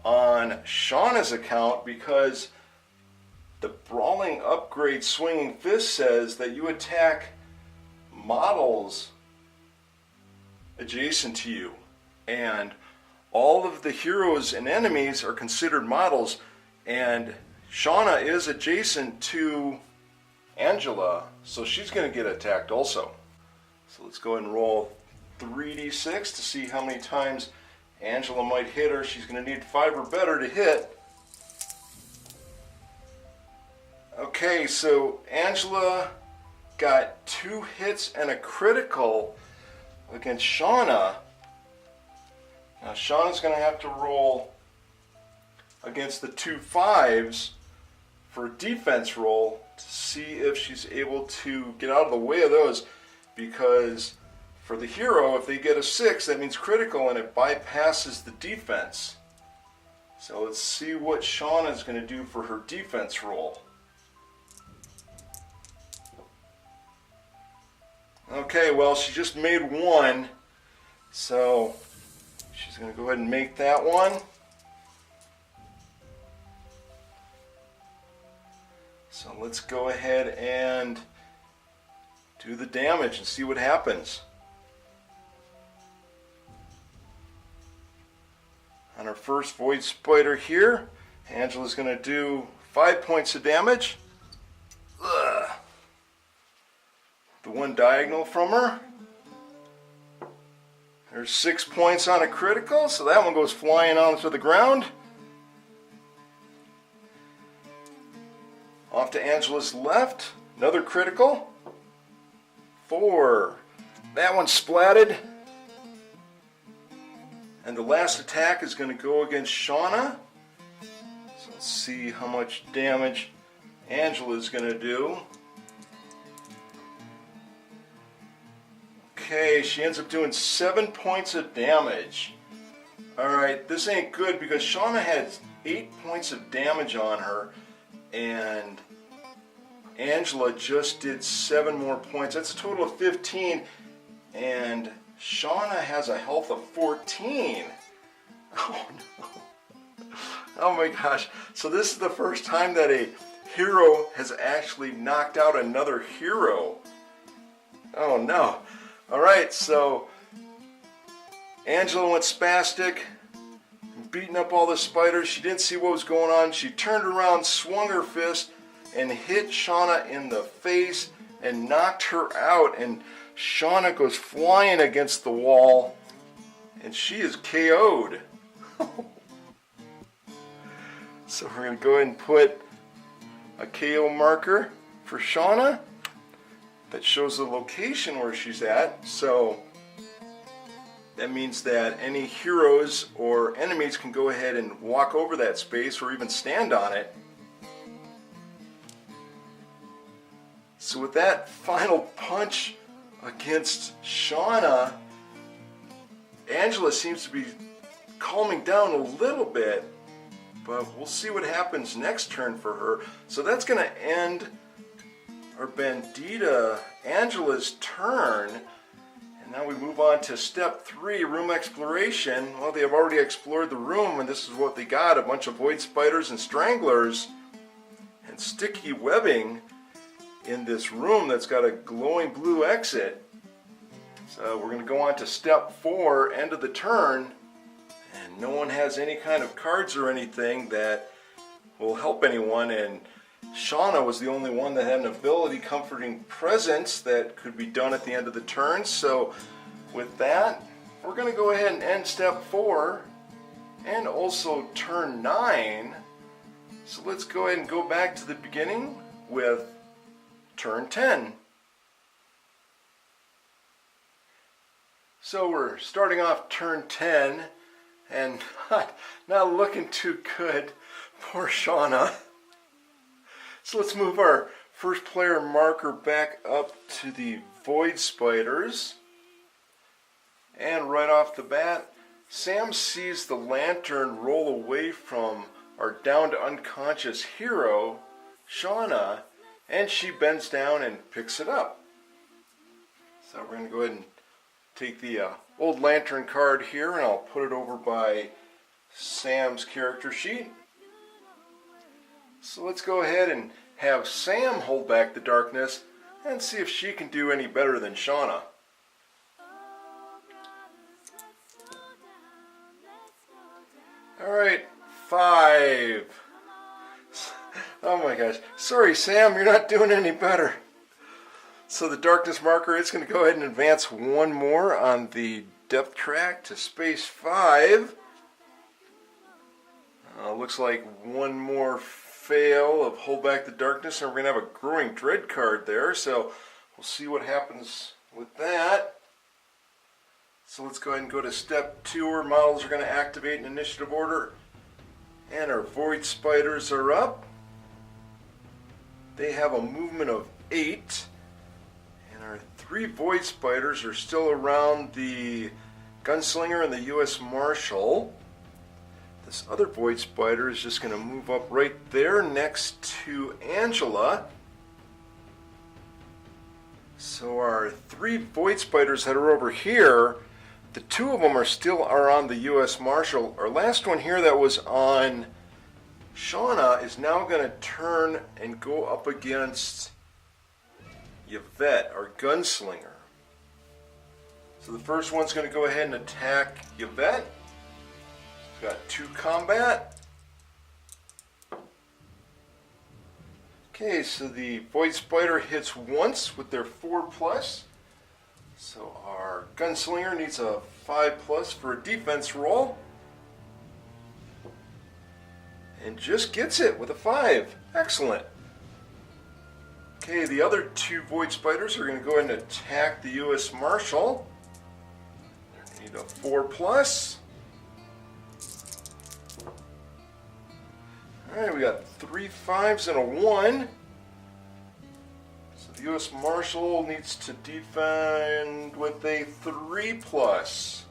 on Shauna's account because the Brawling Upgrade Swinging Fist says that you attack models adjacent to you, and all of the heroes and enemies are considered models, and Shauna is adjacent to Angela, so she's going to get attacked also. So let's go ahead and roll 3d6 to see how many times Angela might hit her. She's going to need 5 or better to hit. Okay, so Angela got 2 hits and a critical against Shauna. Now Shauna's going to have to roll against the 2 5s for a defense roll to see if she's able to get out of the way of those, because for the hero, if they get a 6, that means critical and it bypasses the defense. So let's see what Shauna's going to do for her defense roll. Okay, well, she just made 1, so she's going to go ahead and make that one. So let's go ahead and do the damage and see what happens. On our first void spider here, Angela's going to do 5 points of damage. Ugh. The one diagonal from her. There's 6 points on a critical, so that one goes flying onto the ground. Off to Angela's left, another critical. 4. That one splatted. And the last attack is going to go against Shauna. So let's see how much damage Angela's going to do. Okay, she ends up doing 7 points of damage. Alright, this ain't good because Shauna had 8 points of damage on her, and Angela just did 7 more points. That's a total of 15, and Shauna has a health of 14. Oh no. Oh my gosh. So this is the first time that a hero has actually knocked out another hero. Oh no. Alright, so Angela went spastic, beating up all the spiders. She didn't see what was going on. She turned around, swung her fist, and hit Shauna in the face and knocked her out. And Shauna goes flying against the wall, and she is KO'd. So we're going to go ahead and put a KO marker for Shauna that shows the location where she's at. So that means that any heroes or enemies can go ahead and walk over that space or even stand on it. So with that final punch against Shauna, Angela seems to be calming down a little bit, but we'll see what happens next turn for her. So that's going to end our Bandita Angela's turn. And now we move on to step 3, room exploration. Well, they have already explored the room, and this is what they got: a bunch of void spiders and stranglers and sticky webbing in this room that's got a glowing blue exit. So we're going to go on to step 4, end of the turn, and no one has any kind of cards or anything that will help anyone, and Shauna was the only one that had an ability, Comforting Presence, that could be done at the end of the turn. So with that, we're going to go ahead and end step 4 and also turn 9. So let's go ahead and go back to the beginning with turn 10. So we're starting off turn 10 and not looking too good. Poor Shauna. So let's move our first player marker back up to the void spiders. And right off the bat, Sam sees the lantern roll away from our down to unconscious hero, Shauna, and she bends down and picks it up. So we're going to go ahead and take the old lantern card here, and I'll put it over by Sam's character sheet. So let's go ahead and have Sam hold back the darkness and see if she can do any better than Shauna. Alright, 5. Oh my gosh. Sorry, Sam, you're not doing any better. So the darkness marker, it's going to go ahead and advance one more on the depth track to space 5. Looks like one more fail of hold back the darkness, and we're going to have a growing dread card there. So we'll see what happens with that. So let's go ahead and go to step 2. Our models are going to activate in initiative order. And our void spiders are up. They have a movement of 8. And our 3 void spiders are still around the gunslinger and the U.S. Marshal. This other void spider is just going to move up right there next to Angela. So our 3 void spiders that are over here, the 2 of them are still on the U.S. Marshal. Our last one here that was on Shauna is now going to turn and go up against Yvette, our gunslinger. So the first one's going to go ahead and attack Yvette. Got 2 combat. Okay, so the void spider hits once with their 4+. So our gunslinger needs a 5+ for a defense roll. And just gets it with a 5. Excellent. Okay, the other 2 void spiders are going to go ahead and attack the U.S. Marshal. They need a 4+. Alright, we got 3 5s and a 1. So the U.S. Marshal needs to defend with a 3+.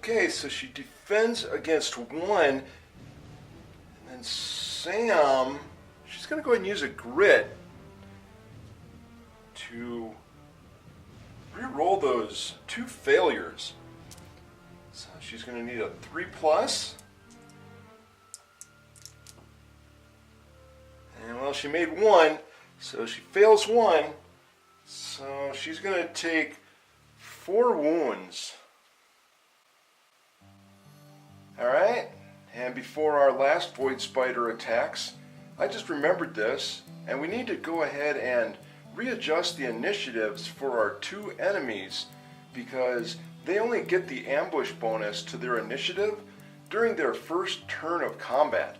Okay, so she defends against one. And then Sam, she's going to go ahead and use a grit to re-roll those 2 failures. So she's going to need a 3+. And well, she made 1, so she fails 1. So she's going to take 4 wounds. Alright, and before our last Void Spider attacks, I just remembered this, and we need to go ahead and readjust the initiatives for our 2 enemies, because they only get the ambush bonus to their initiative during their first turn of combat.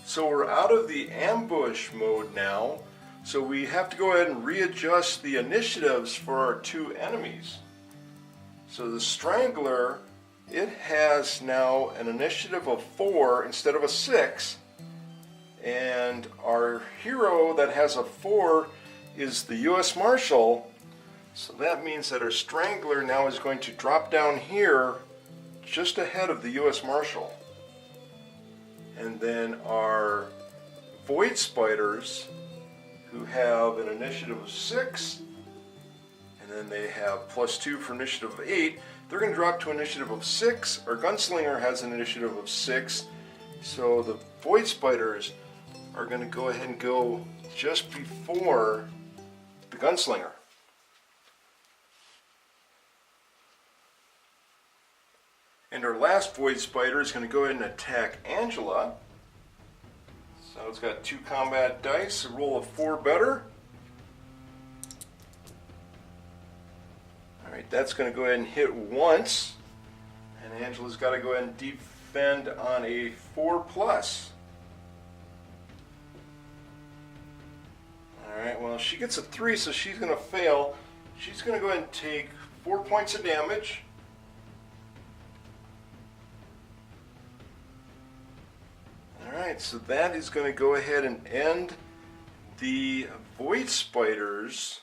So we're out of the ambush mode now, so we have to go ahead and readjust the initiatives for our 2 enemies. So the Strangler, it has now an initiative of 4 instead of a 6. And our hero that has a 4 is the U.S. Marshal. So that means that our Strangler now is going to drop down here just ahead of the U.S. Marshal. And then our Void Spiders, who have an initiative of 6, and then they have +2 for initiative of 8, they're going to drop to initiative of 6. Our Gunslinger has an initiative of 6, so the Void Spiders are going to go ahead and go just before the Gunslinger. And our last Void Spider is going to go ahead and attack Angela. So it's got 2 combat dice, a roll of 4 better. Alright, that's going to go ahead and hit once. And Angela's got to go ahead and defend on a 4+. Alright, well, she gets a 3, so she's going to fail. She's going to go ahead and take 4 points of damage. Alright, so that is going to go ahead and end the Void Spiders.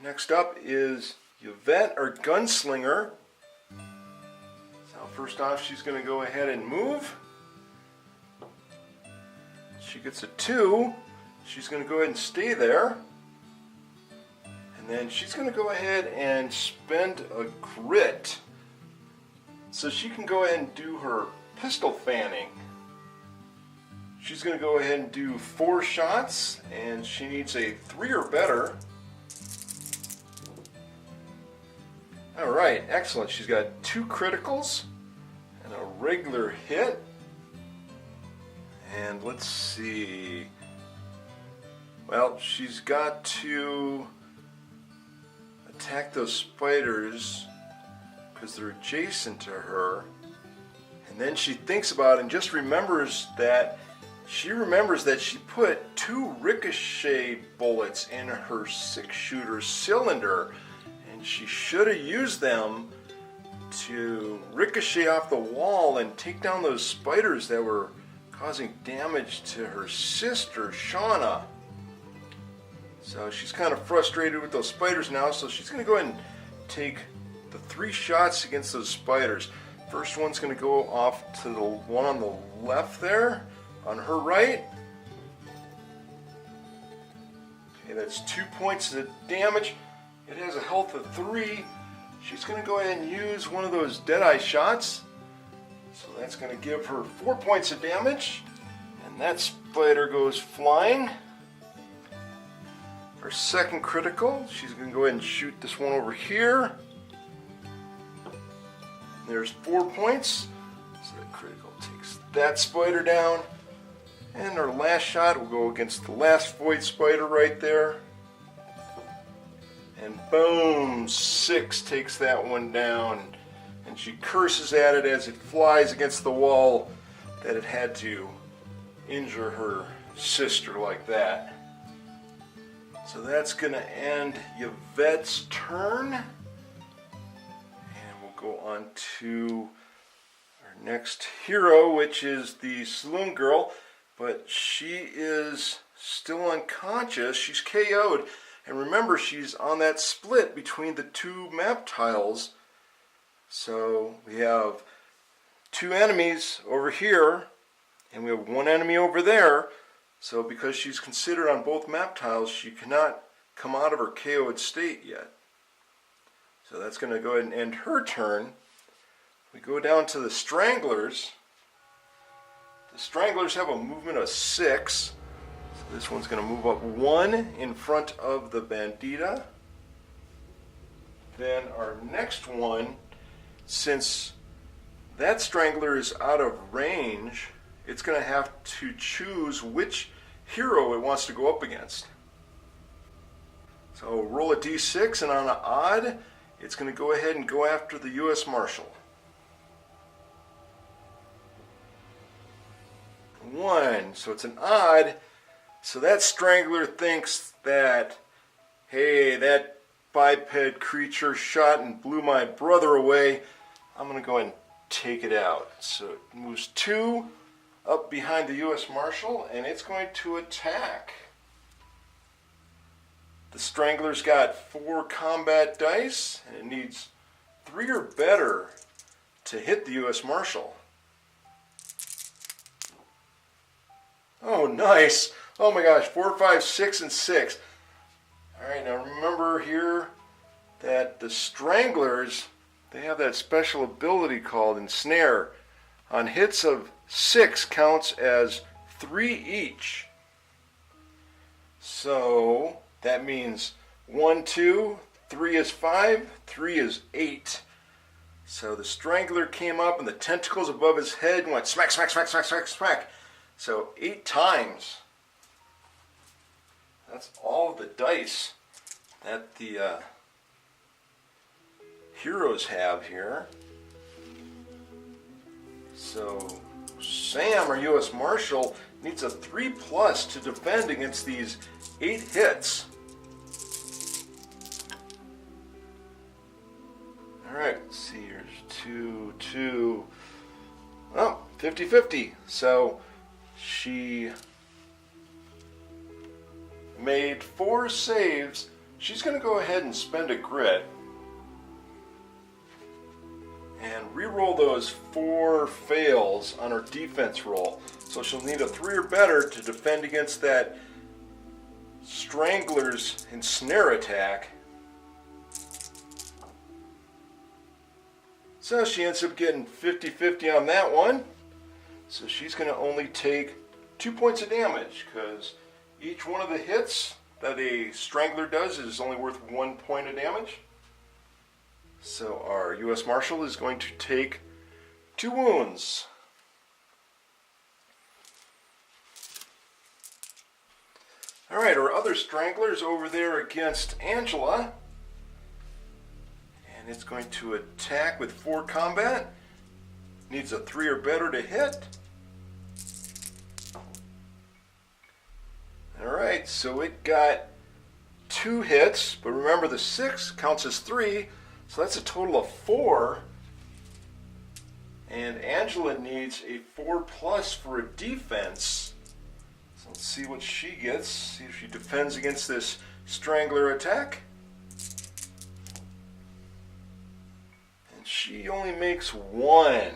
Next up is Yvette, our Gunslinger. So first off, she's going to go ahead and move. She gets a 2. She's going to go ahead and stay there. And then she's going to go ahead and spend a grit, so she can go ahead and do her pistol fanning. She's going to go ahead and do 4 shots, and she needs a 3 or better. Alright, excellent. She's got 2 criticals and a regular hit. And let's see. Well, she's got to attack those spiders because they're adjacent to her. And then she thinks about it and just remembers that she put 2 ricochet bullets in her 6-shooter cylinder, and she should have used them to ricochet off the wall and take down those spiders that were causing damage to her sister, Shauna. So she's kind of frustrated with those spiders now, so she's going to go ahead and take the 3 shots against those spiders. First one's going to go off to the one on the left there, on her right. Okay, that's 2 points of damage. It has a health of 3. She's going to go ahead and use one of those Deadeye shots. So that's going to give her 4 points of damage. And that spider goes flying. Her second critical, she's going to go ahead and shoot this one over here. There's 4 points. So that critical takes that spider down. And our last shot will go against the last Void Spider right there. And boom, 6 takes that one down. And she curses at it as it flies against the wall that it had to injure her sister like that. So that's going to end Yvette's turn. And we'll go on to our next hero, which is the Saloon Girl. But she is still unconscious. She's KO'd. And remember, she's on that split between the two map tiles. So we have two enemies over here, and we have one enemy over there. So because she's considered on both map tiles, she cannot come out of her KO'd state yet. So that's going to go ahead and end her turn. We go down to the Stranglers. The Stranglers have a movement of 6. So this one's going to move up 1 in front of the Bandita. Then our next one, since that Strangler is out of range, it's going to have to choose which hero it wants to go up against. So roll a d6, and on an odd, it's going to go ahead and go after the U.S. Marshal. 1, so it's an odd. So that Strangler thinks that, hey, that biped creature shot and blew my brother away. I'm going to go ahead and take it out. So it moves 2 up behind the U.S. Marshal, and it's going to attack. The Strangler's got 4 combat dice, and it needs 3 or better to hit the U.S. Marshal. Oh, nice. Oh my gosh, 4, 5, 6, and 6. Alright, now remember here that the Stranglers, they have that special ability called Ensnare. On hits of 6 counts as 3 each. So that means 1, 2, 3 is 5, 3 is 8. So the Strangler came up and the tentacles above his head went smack, smack, smack, smack, smack, smack. So 8 times. That's all of the dice that the heroes have here. So Sam, our U.S. Marshal, needs a 3+ to defend against these 8 hits. Alright, let's see, here's 2, 2. Oh, 50-50. So she made 4 saves. She's going to go ahead and spend a grit and re-roll those 4 fails on her defense roll. So she'll need a 3 or better to defend against that Strangler's Ensnare attack. So she ends up getting 50-50 on that one. So she's going to only take 2 points of damage, because each one of the hits that a Strangler does is only worth 1 point of damage. So our U.S. Marshal is going to take 2 wounds. Alright, our other Strangler's over there against Angela. And it's going to attack with 4 combat. Needs a 3 or better to hit. Alright, so it got 2 hits, but remember the 6 counts as 3, so that's a total of 4. And Angela needs a 4+ for a defense. So let's see what she gets, see if she defends against this Strangler attack. And she only makes 1,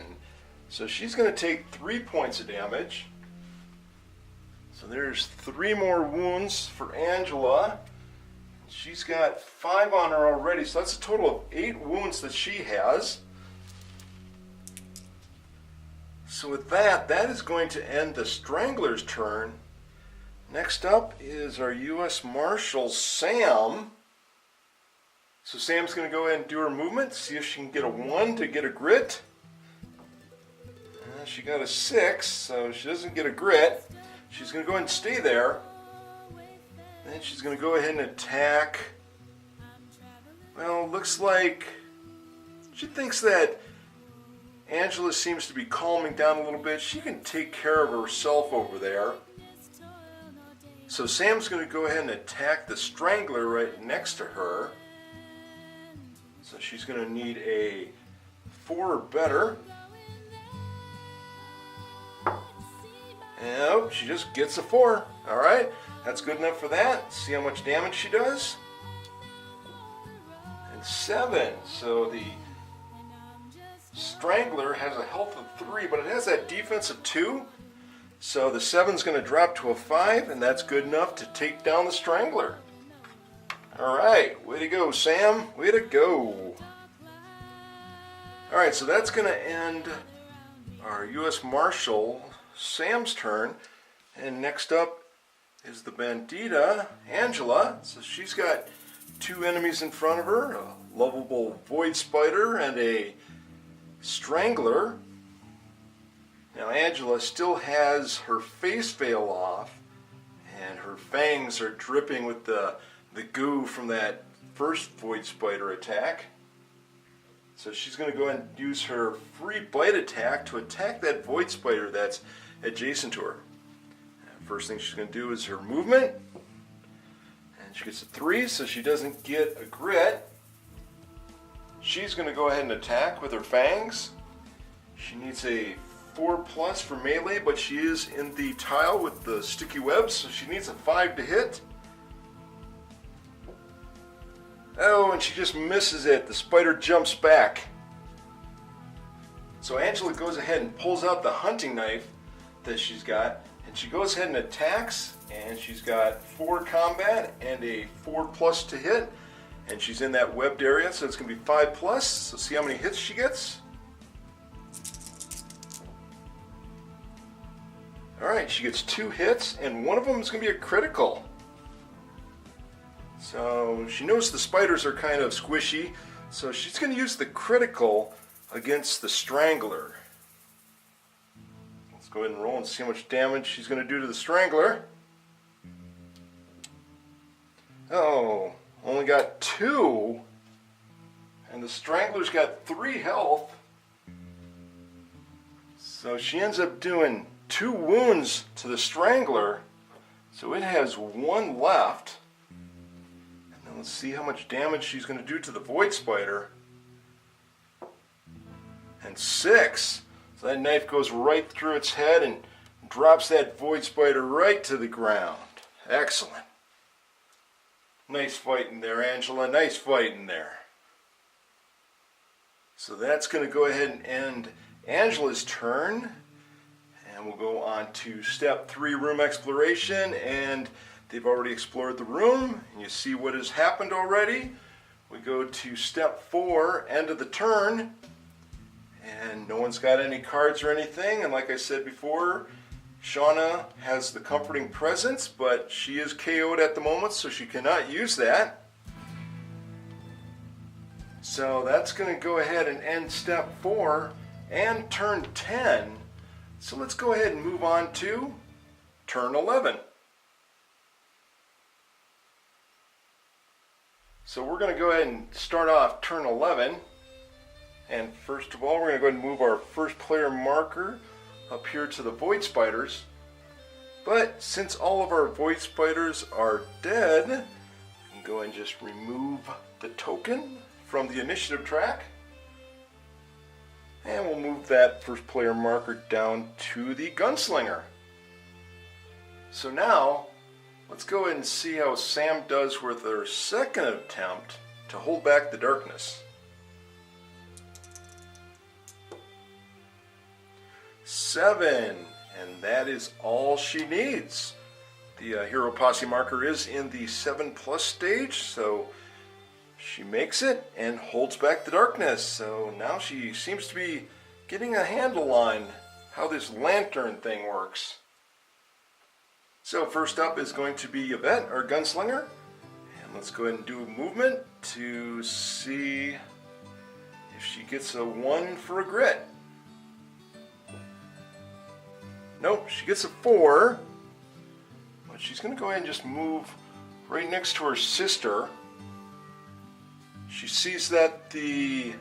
so she's going to take 3 points of damage. So there's 3 more wounds for Angela. She's got 5 on her already, so that's a total of 8 wounds that she has. So with that, that is going to end the Strangler's turn. Next up is our U.S. Marshal, Sam. So Sam's going to go ahead and do her movement, see if she can get a 1 to get a grit. She got a 6, so she doesn't get a grit. She's going to go ahead and stay there. Then she's going to go ahead and attack. Well, looks like she thinks that Angela seems to be calming down a little bit. She can take care of herself over there. So Sam's going to go ahead and attack the Strangler right next to her. So she's going to need a 4 or better. And she just gets a 4. Alright, that's good enough for that. See how much damage she does. and 7. So the Strangler has a health of 3, but it has that defense of 2. So the 7's going to drop to a 5, and that's good enough to take down the Strangler. Alright, way to go, Sam. Way to go. Alright, so that's going to end our U.S. Marshal, Sam's turn. And next up is the Bandita, Angela. So she's got 2 enemies in front of her, a lovable Void Spider and a Strangler. Now Angela still has her face veil off, and her fangs are dripping with the goo from that first Void Spider attack. So she's going to go ahead and use her free bite attack to attack that Void Spider that's adjacent to her. First thing she's going to do is her movement. And she gets a 3, so she doesn't get a grit. She's going to go ahead and attack with her fangs. She needs a 4+ for melee, but she is in the tile with the sticky webs, so she needs a 5 to hit. Oh, and she just misses it. The spider jumps back. So Angela goes ahead and pulls out the hunting knife that she's got, and she goes ahead and attacks, and she's got 4 combat and a 4+ to hit. And she's in that webbed area, so it's going to be 5+. So see how many hits she gets. Alright, she gets 2 hits, and one of them is going to be a critical. So she knows the spiders are kind of squishy, so she's going to use the critical against the Strangler. Let's go ahead and roll and see how much damage she's going to do to the Strangler. Oh, only got 2, and the Strangler's got 3 health. So she ends up doing 2 wounds to the Strangler, so it has 1 left. And then let's see how much damage she's going to do to the Void Spider. And 6. So that knife goes right through its head and drops that Void Spider right to the ground. Excellent. Nice fighting there, Angela. Nice fighting there. So that's going to go ahead and end Angela's turn. And we'll go on to step 3, room exploration. And they've already explored the room. And you see what has happened already. We go to step 4, end of the turn. And no one's got any cards or anything. And like I said before, Shauna has the comforting presence, but she is KO'd at the moment, so she cannot use that. So that's going to go ahead and end step 4 and turn 10. So let's go ahead and move on to turn 11. So we're going to go ahead and start off turn 11. And first of all, we're going to go ahead and move our first player marker up here to the Void Spiders. But since all of our Void Spiders are dead, we can go ahead and just remove the token from the initiative track. And we'll move that first player marker down to the Gunslinger. So now, let's go ahead and see how Sam does with her second attempt to hold back the darkness. 7, and that is all she needs. The Hero Posse marker is in the 7+ stage, so she makes it and holds back the darkness. So now she seems to be getting a handle on how this lantern thing works. So first up is going to be Yvette, our Gunslinger. And let's go ahead and do a movement to see if she gets a 1 for a grit. Nope, she gets a 4, but she's going to go ahead and just move right next to her sister. She sees that the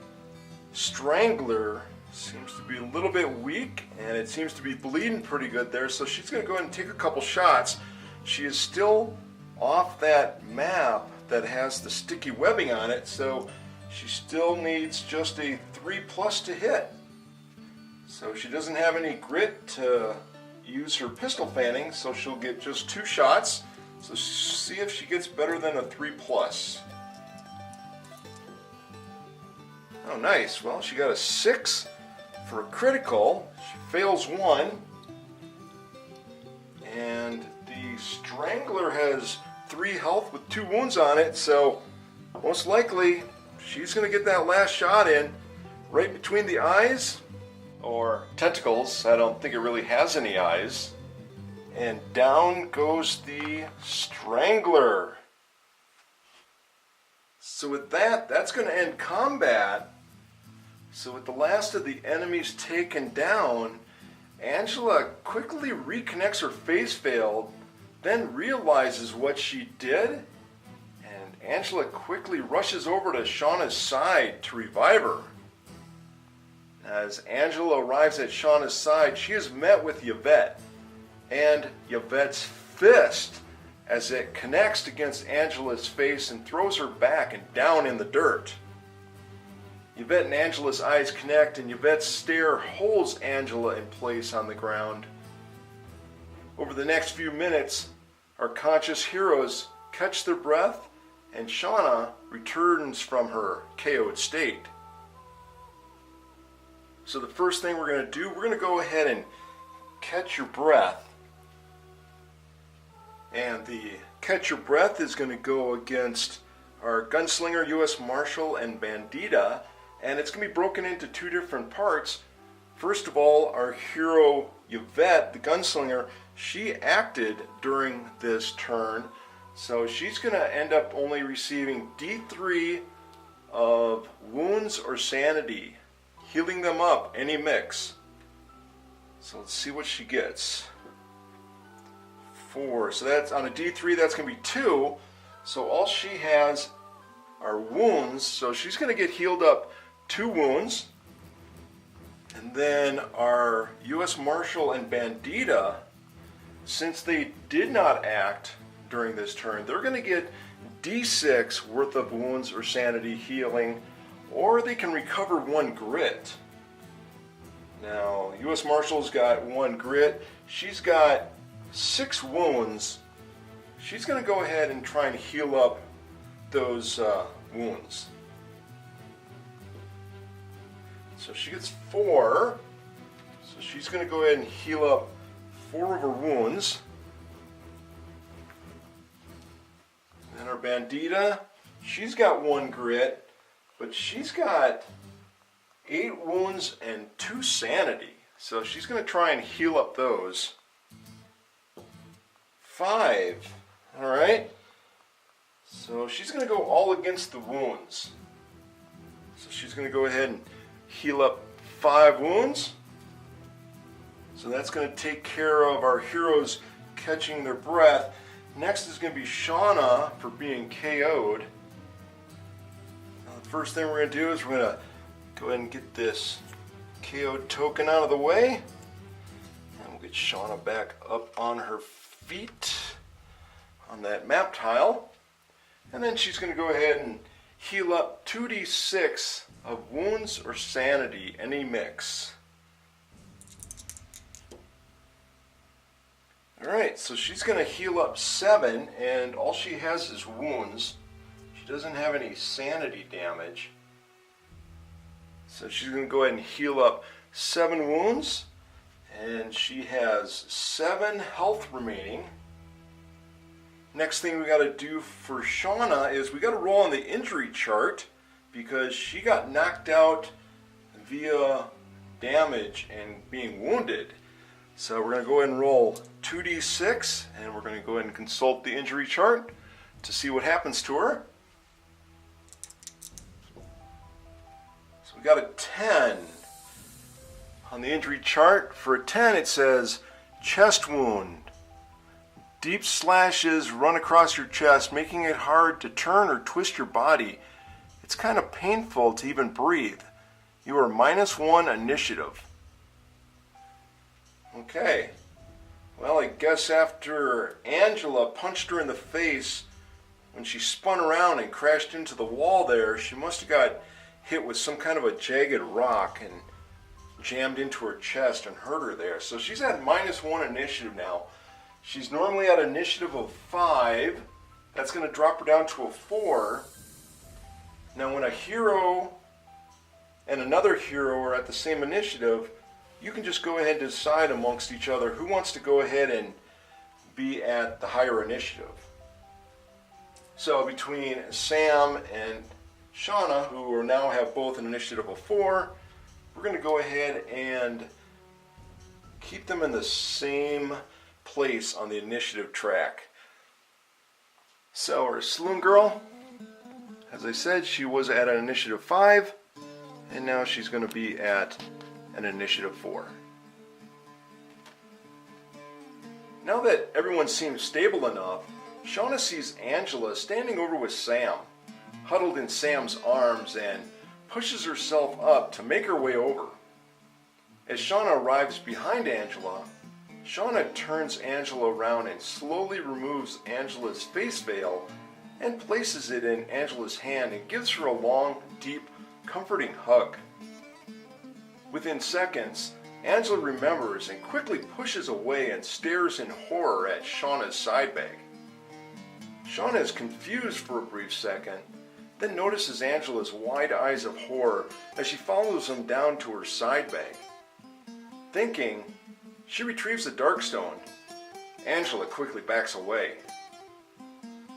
Strangler seems to be a little bit weak, and it seems to be bleeding pretty good there, so she's going to go ahead and take a couple shots. She is still off that map that has the sticky webbing on it, so she still needs just a 3+ to hit. So she doesn't have any grit to use her pistol fanning, so she'll get just 2 shots. So see if she gets better than a 3+. Oh, nice. Well, she got a 6 for a critical. She fails 1. And the Strangler has 3 health with 2 wounds on it, so most likely she's going to get that last shot in right between the eyes, or tentacles. I don't think it really has any eyes. And down goes the Strangler. So with that, that's going to end combat. So with the last of the enemies taken down, Angela quickly reconnects her face field, then realizes what she did, and Angela quickly rushes over to Shauna's side to revive her. As Angela arrives at Shauna's side, she is met with Yvette, and Yvette's fist as it connects against Angela's face and throws her back and down in the dirt. Yvette and Angela's eyes connect, and Yvette's stare holds Angela in place on the ground. Over the next few minutes, our conscious heroes catch their breath, and Shauna returns from her KO'd state. So the first thing we're going to do, we're going to go ahead and catch your breath. And the catch your breath is going to go against our Gunslinger, U.S. Marshal, and Bandita. And it's going to be broken into 2 different parts. First of all, our hero Yvette, the Gunslinger, she acted during this turn. So she's going to end up only receiving D3 of wounds or sanity. Healing them up, any mix. So let's see what she gets. 4. So that's on a D3, that's going to be 2. So all she has are wounds. So she's going to get healed up 2 wounds. And then our U.S. Marshal and Bandita, since they did not act during this turn, they're going to get D6 worth of wounds or sanity healing, or they can recover 1 grit. Now, U.S. Marshal's got 1 grit. She's got 6 wounds. She's going to go ahead and try and heal up those wounds. So she gets 4. So she's going to go ahead and heal up 4 of her wounds. And our Bandita, she's got 1 grit, but she's got 8 wounds and 2 sanity. So she's going to try and heal up those. 5. Alright. So she's going to go all against the wounds. So she's going to go ahead and heal up 5 wounds. So that's going to take care of our heroes catching their breath. Next is going to be Shauna for being KO'd. Now the first thing we're going to do is we're going to go ahead and get this KO'd token out of the way. And we'll get Shauna back up on her feet on that map tile. And then she's going to go ahead and heal up 2d6 of wounds or sanity, any mix. Alright, so she's going to heal up 7, and all she has is wounds. She doesn't have any sanity damage. So she's going to go ahead and heal up 7 wounds, and she has 7 health remaining. Next thing we got to do for Shauna is we got to roll on the injury chart, because she got knocked out via damage and being wounded. So we're going to go ahead and roll 2d6, and we're going to go ahead and consult the injury chart to see what happens to her. So we got a 10 on the injury chart. For a 10 it says chest wound. Deep slashes run across your chest, making it hard to turn or twist your body. It's kind of painful to even breathe. You are -1 initiative. Okay. Well, I guess after Angela punched her in the face, when she spun around and crashed into the wall there, she must have got hit with some kind of a jagged rock and jammed into her chest and hurt her there. So she's at -1 initiative now. She's normally at initiative of 5. That's going to drop her down to a 4. Now when a hero and another hero are at the same initiative, you can just go ahead and decide amongst each other who wants to go ahead and be at the higher initiative. So between Sam and Shauna, who now have both an initiative of 4, we're going to go ahead and keep them in the same place on the initiative track. So our Saloon Girl, as I said, she was at an initiative 5, and now she's going to be at an initiative 4. Now that everyone seems stable enough, Shauna sees Angela standing over with Sam, huddled in Sam's arms, and pushes herself up to make her way over. As Shauna arrives behind Angela, Shauna turns Angela around and slowly removes Angela's face veil and places it in Angela's hand and gives her a long, deep, comforting hug. Within seconds, Angela remembers and quickly pushes away and stares in horror at Shauna's side bag. Shauna is confused for a brief second, then notices Angela's wide eyes of horror as she follows them down to her side bag. Thinking, she retrieves the Darkstone. Angela quickly backs away.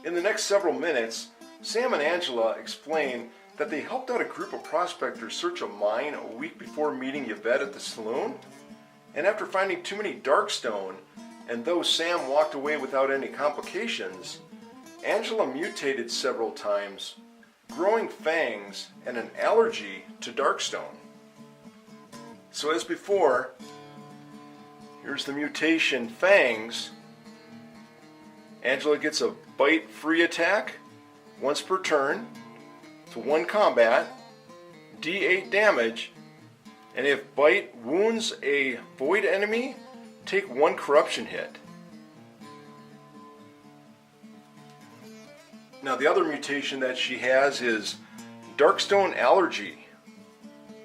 In the next several minutes, Sam and Angela explain that they helped out a group of prospectors search a mine a week before meeting Yvette at the saloon, and after finding too many Darkstone, and though Sam walked away without any complications, Angela mutated several times, growing fangs and an allergy to Darkstone. So as before, here's the mutation fangs. Angela gets a bite-free attack once per turn to 1 combat, D8 damage, and if bite wounds a void enemy, take 1 corruption hit. Now the other mutation that she has is Darkstone allergy.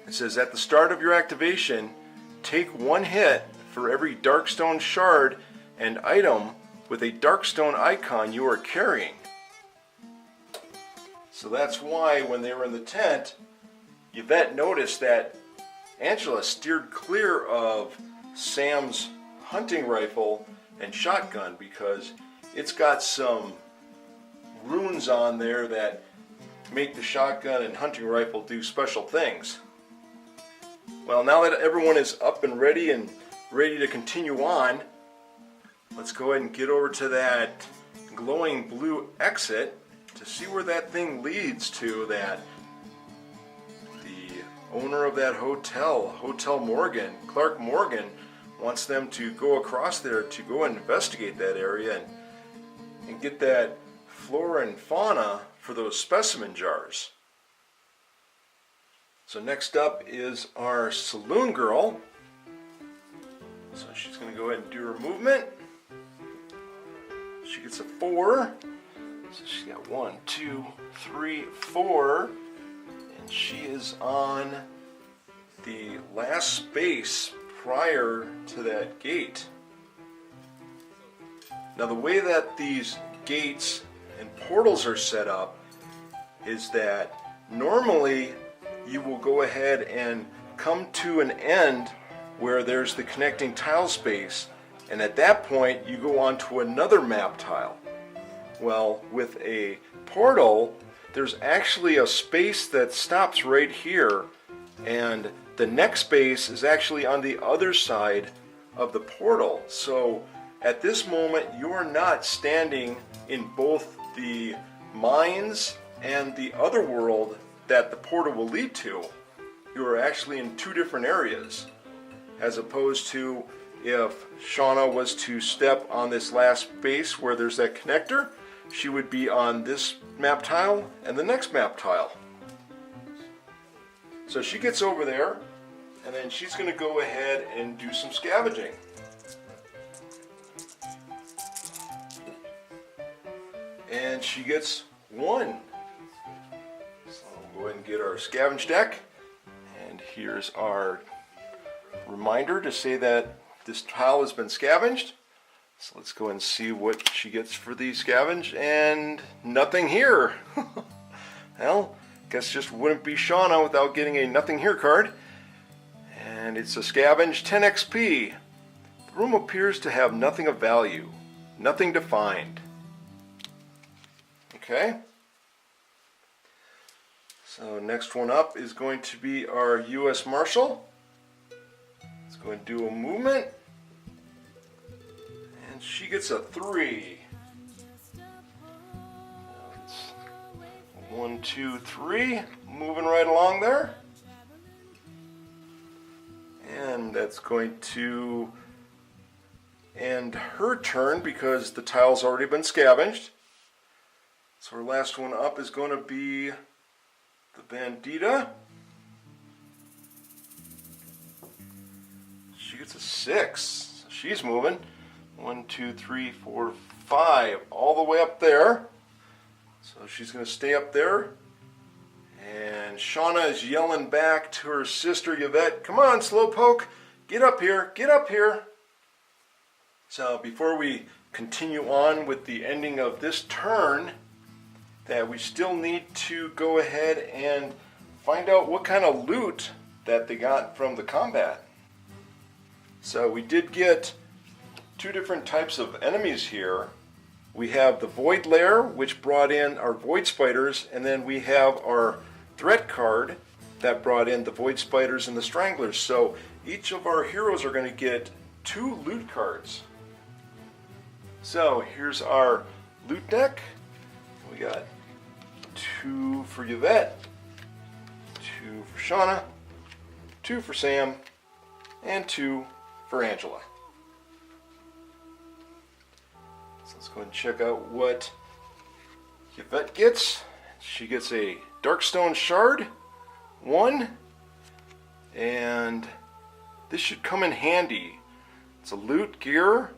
It says at the start of your activation, take 1 hit for every Darkstone shard and item with a Darkstone icon you are carrying. So that's why when they were in the tent, Yvette noticed that Angela steered clear of Sam's hunting rifle and shotgun because it's got some runes on there that make the shotgun and hunting rifle do special things. Well, now that everyone is up and ready to continue on, let's go ahead and get over to that glowing blue exit to see where that thing leads to. That the owner of that hotel, Hotel Morgan, Clark Morgan, wants them to go across there to go and investigate that area and get that flora and fauna for those specimen jars. So next up is our Saloon Girl. So she's going to go ahead and do her movement. She gets a 4. So she's got 1, 2, 3, 4. And she is on the last space prior to that gate. Now the way that these gates and portals are set up is that normally you will go ahead and come to an end where there's the connecting tile space, and at that point you go on to another map tile. Well, with a portal, there's actually a space that stops right here, and the next space is actually on the other side of the portal. So at this moment you are not standing in both the mines and the other world that the portal will lead to. You are actually in 2 different areas, as opposed to if Shauna was to step on this last space where there's that connector, she would be on this map tile and the next map tile. So she gets over there, and then she's going to go ahead and do some scavenging. And she gets 1. So we'll go ahead and get our scavenge deck. And here's our reminder to say that this tile has been scavenged. So let's go and see what she gets for the scavenge, and nothing here. Well, Guess just wouldn't be Shauna without getting a nothing here card. And it's a scavenge 10 XP. The room appears to have nothing of value. Nothing to find. Okay. So next one up is going to be our U.S. Marshal. Let's go and do a movement. And she gets a 3. It's 1, 2, 3. Moving right along there. And that's going to end her turn because the tile's already been scavenged. So our last one up is going to be the Bandita. She gets a 6. She's moving. 1, 2, 3, 4, 5. All the way up there. So she's going to stay up there. And Shauna is yelling back to her sister Yvette, "Come on, Slowpoke, get up here, get up here." So before we continue on with the ending of this turn, that we still need to go ahead and find out what kind of loot that they got from the combat. So we did get 2 different types of enemies here. We have the Void Lair, which brought in our Void Spiders, and then we have our threat card that brought in the Void Spiders and the Stranglers. So each of our heroes are going to get 2 loot cards. So here's our loot deck. We got 2 for Yvette, 2 for Shauna, 2 for Sam, and 2 for Angela. So let's go ahead and check out what Yvette gets. She gets a Darkstone Shard, 1, and this should come in handy. It's a loot gear,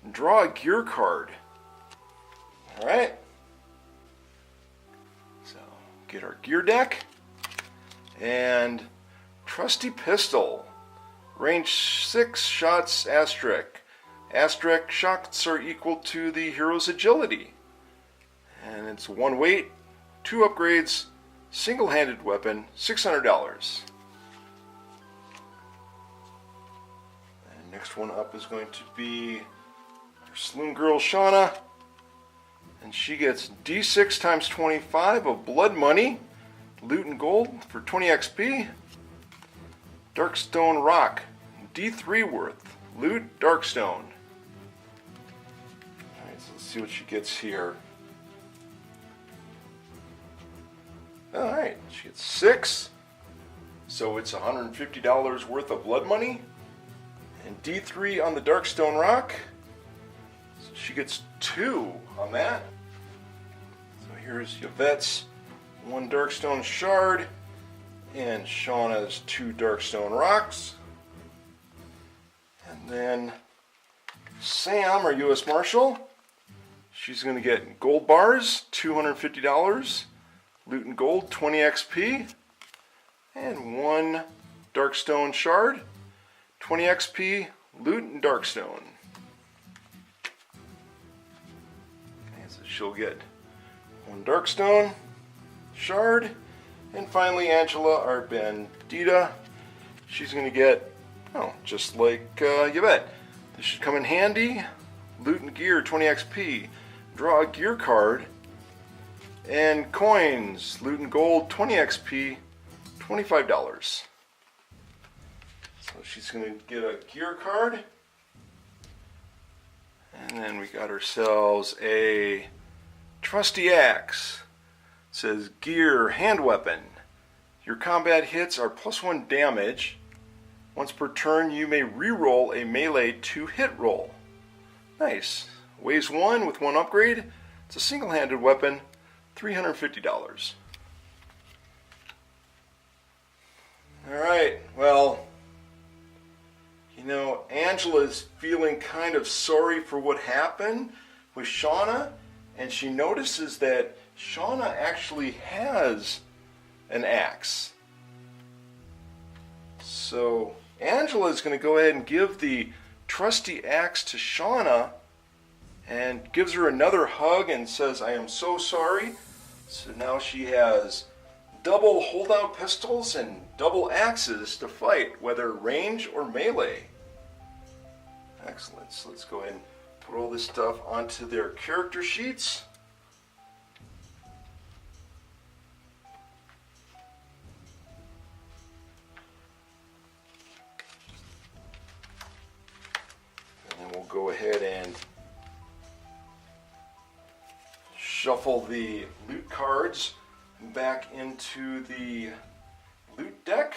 and draw a gear card. Alright, so get our gear deck, and Trusty Pistol, range 6 shots asterisk. Asterisk shots are equal to the hero's agility, and it's 1 weight, 2 upgrades, single-handed weapon, $600. And next one up is going to be our Saloon Girl Shauna, and she gets D6 times 25 of blood money, loot and gold for 20 XP. Darkstone Rock, D3 worth, loot, Darkstone. Alright, so let's see what she gets here. Alright, she gets 6, so it's $150 worth of blood money. And D3 on the Darkstone Rock, so she gets 2 on that. So here's Yvette's 1 Darkstone Shard, and Shauna's 2 Darkstone Rocks. And then Sam, our U.S. Marshal, she's going to get gold bars, $250. Loot and gold, 20 XP, and 1 Darkstone Shard, 20 XP, loot and Darkstone. Okay, so she'll get 1 Darkstone Shard, and finally Angela, our Bandita, she's going to get, oh, just like Yvette. This should come in handy. Loot and gear, 20 XP. Draw a gear card. And coins, loot and gold, 20 XP, $25. So she's going to get a gear card. And then we got ourselves a trusty axe. It says gear, hand weapon. Your combat hits are +1 damage. Once per turn, you may re-roll a melee 2 hit roll. Nice. Weighs 1 with 1 upgrade. It's a single-handed weapon. $350. Alright, well, you know, Angela's feeling kind of sorry for what happened with Shauna, and she notices that Shauna actually has an axe. So Angela is going to go ahead and give the trusty axe to Shauna and gives her another hug and says, "I am so sorry." So now she has double holdout pistols and double axes to fight, whether range or melee. Excellent. So let's go ahead and put all this stuff onto their character sheets. And then we'll go ahead and shuffle the loot cards back into the loot deck.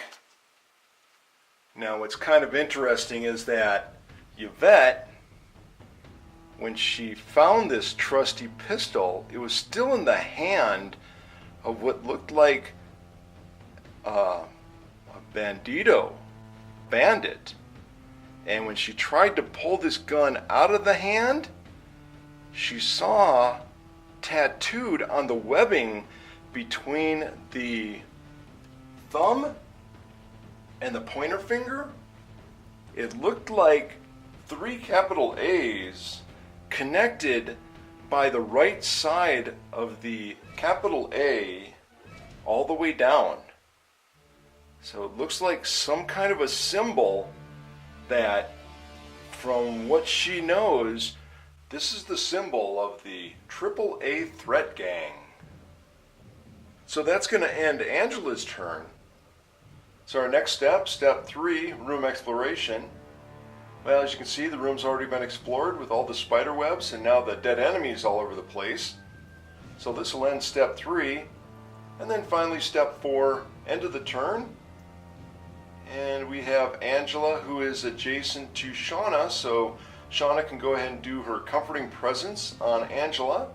Now what's kind of interesting is that Yvette, when she found this trusty pistol, it was still in the hand of what looked like a bandit. And when she tried to pull this gun out of the hand, she saw tattooed on the webbing between the thumb and the pointer finger, it looked like 3 capital A's connected by the right side of the capital A all the way down. So it looks like some kind of a symbol that, from what she knows, this is the symbol of the AAA threat gang. So that's going to end Angela's turn. So our next step, step 3, room exploration. Well, as you can see, the room's already been explored with all the spider webs and now the dead enemies all over the place. So this will end step 3. And then finally step 4, end of the turn. And we have Angela, who is adjacent to Shauna, so Shauna can go ahead and do her comforting presence on Angela,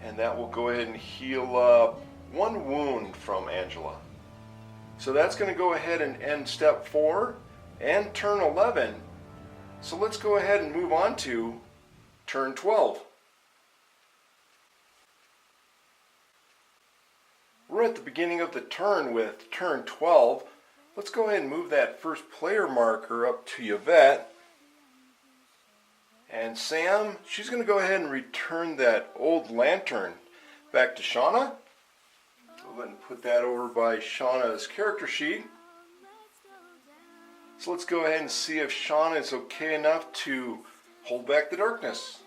and that will go ahead and heal up 1 wound from Angela. So that's going to go ahead and end step 4 and turn 11. So let's go ahead and move on to turn 12. We're at the beginning of the turn with turn 12. Let's go ahead and move that first player marker up to Yvette. And Sam, she's going to go ahead and return that old lantern back to Shauna. Go ahead and put that over by Shauna's character sheet. So let's go ahead and see if Shauna is okay enough to hold back the darkness.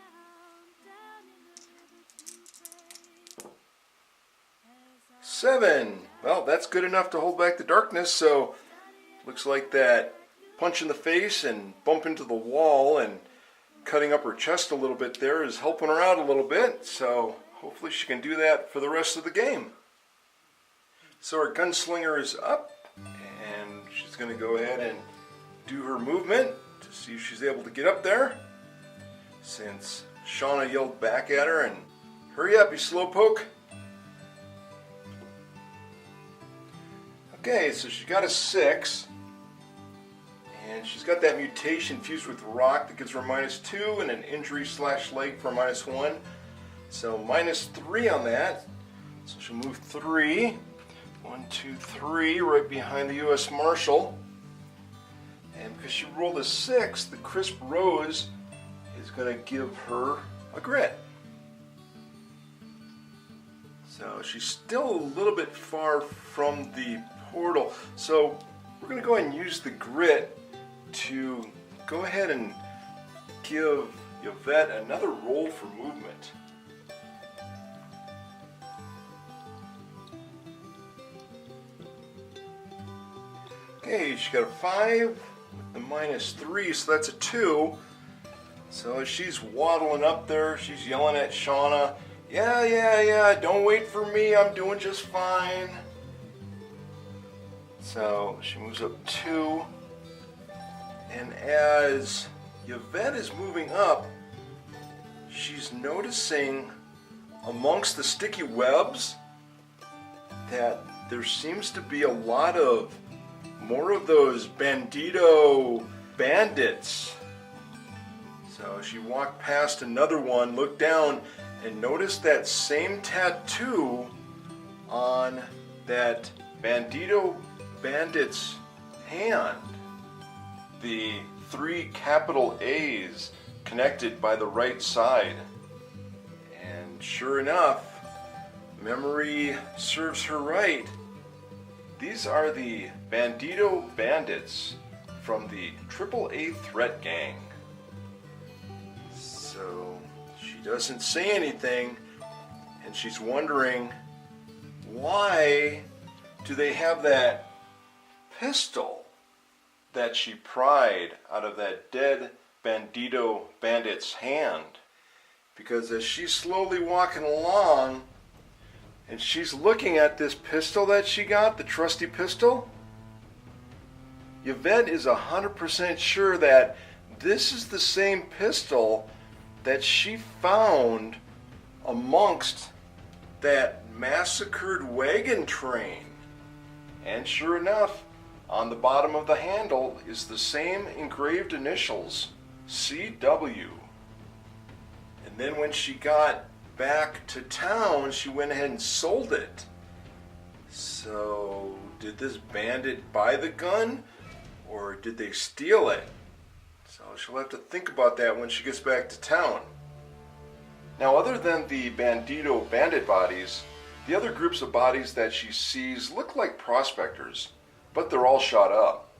Seven. Well, that's good enough to hold back the darkness, so looks like that punch in the face and bump into the wall and cutting up her chest a little bit there is helping her out a little bit, so hopefully she can do that for the rest of the game. So our gunslinger is up, and she's going to go ahead and do her movement to see if she's able to get up there, since Shauna yelled back at her and hurry up, you slowpoke. Okay, so she got a 6. And she's got that mutation fused with rock that gives her -2 and an injury /leg for -1. So -3 on that. So she'll move 3. 1, 2, 3, right behind the U.S. Marshal. And because she rolled a 6, the crisp rose is going to give her a grit. So she's still a little bit far from the portal. So we're going to go ahead and use the grit to go ahead and give Yvette another roll for movement. Okay, she got a 5 with the -3, so that's a 2. So as she's waddling up there, she's yelling at Shauna, yeah, don't wait for me, I'm doing just fine. So she moves up 2. And as Yvette is moving up, she's noticing amongst the sticky webs that there seems to be a lot of more of those bandito bandits. So she walked past another one, looked down, and noticed that same tattoo on that bandito bandit's hand. The 3 capital A's connected by the right side. And sure enough, memory serves her right. These are the Bandito Bandits from the AAA Threat Gang. So she doesn't say anything, and she's wondering, why do they have that pistol that she pried out of that dead Bandito Bandit's hand? Because as she's slowly walking along, and she's looking at this pistol that she got, the trusty pistol, Yvette is 100% sure that this is the same pistol that she found amongst that massacred wagon train. And sure enough, on the bottom of the handle is the same engraved initials, CW. And then when she got back to town, she went ahead and sold it. So, did this bandit buy the gun, or did they steal it? So she'll have to think about that when she gets back to town. Now, other than the Bandito bandit bodies, the other groups of bodies that she sees look like prospectors, but they're all shot up.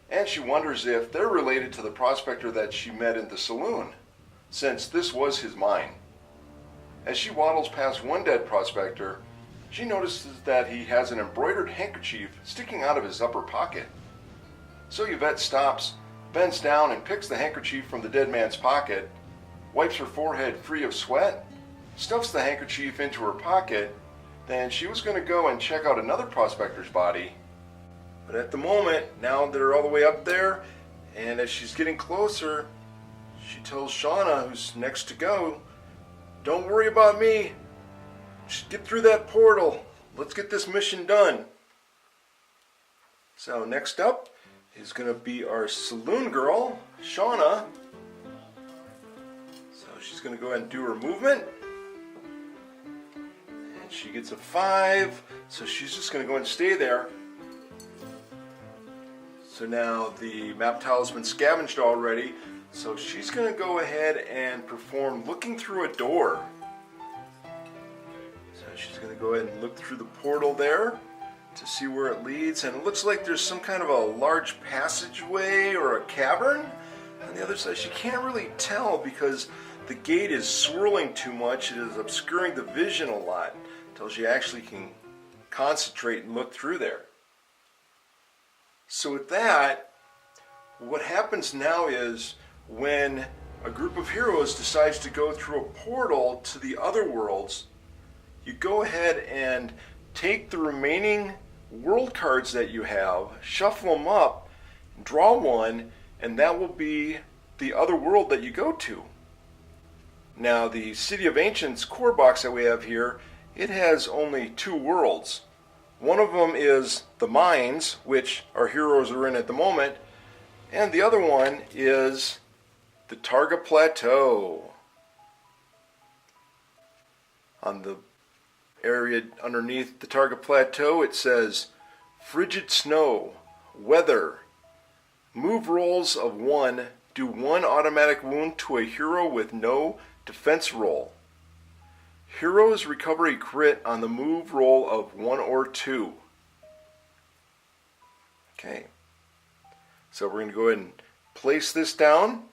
And she wonders if they're related to the prospector that she met in the saloon, since this was his mine. As she waddles past one dead prospector, she notices that he has an embroidered handkerchief sticking out of his upper pocket. So Yvette stops, bends down, and picks the handkerchief from the dead man's pocket, wipes her forehead free of sweat, stuffs the handkerchief into her pocket. Then she was going to go and check out another prospector's body. But at the moment, now they're all the way up there, and as she's getting closer, she tells Shauna, who's next to go, "Don't worry about me. Just get through that portal. Let's get this mission done." So next up is going to be our saloon girl, Shauna. So she's going to go ahead and do her movement. And she gets a 5, so she's just going to go and stay there. So now the map tile has been scavenged already, so she's going to go ahead and perform looking through a door. So she's going to go ahead and look through the portal there to see where it leads, and it looks like there's some kind of a large passageway or a cavern on the other side. She can't really tell because the gate is swirling too much. It is obscuring the vision a lot until she actually can concentrate and look through there. So with that, what happens now is when a group of heroes decides to go through a portal to the other worlds, you go ahead and take the remaining world cards that you have, shuffle them up, draw one, and that will be the other world that you go to. Now, the City of Ancients core box that we have here, it has only 2 worlds. One of them is the mines, which our heroes are in at the moment, and the other one is the Targa Plateau. On the area underneath the Targa Plateau, it says frigid snow, weather, move rolls of 1, do 1 automatic wound to a hero with no defense roll. Heroes recover a crit on the move roll of 1 or 2. Okay, so we're going to go ahead and place this down.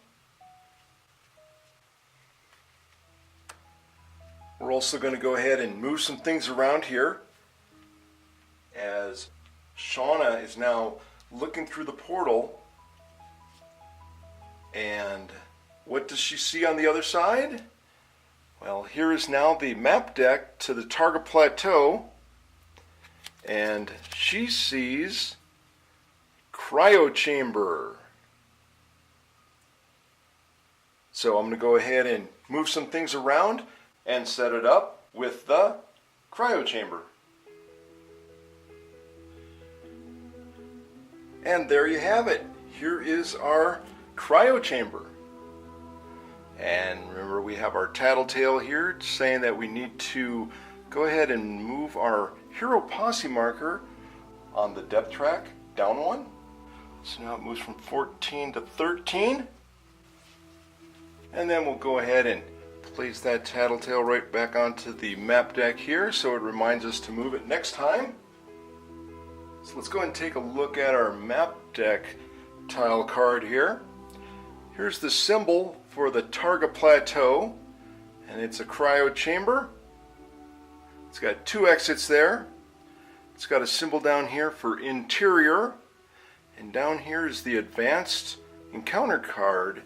We're also going to go ahead and move some things around here as Shauna is now looking through the portal. And what does she see on the other side? Well, here is now the map deck to the Targa Plateau, and she sees cryo chamber. So I'm going to go ahead and move some things around and set it up with the cryo chamber. And there you have it. Here is our cryo chamber. And remember, we have our tattletale here saying that we need to go ahead and move our hero posse marker on the depth track down 1. So now it moves from 14 to 13. And then we'll go ahead and place that tattletale right back onto the map deck here so it reminds us to move it next time. So let's go ahead and take a look at our map deck tile card here. Here's the symbol for the Targa Plateau, and it's a cryo chamber. It's got 2 exits there. It's got a symbol down here for interior, and down here is the advanced encounter card,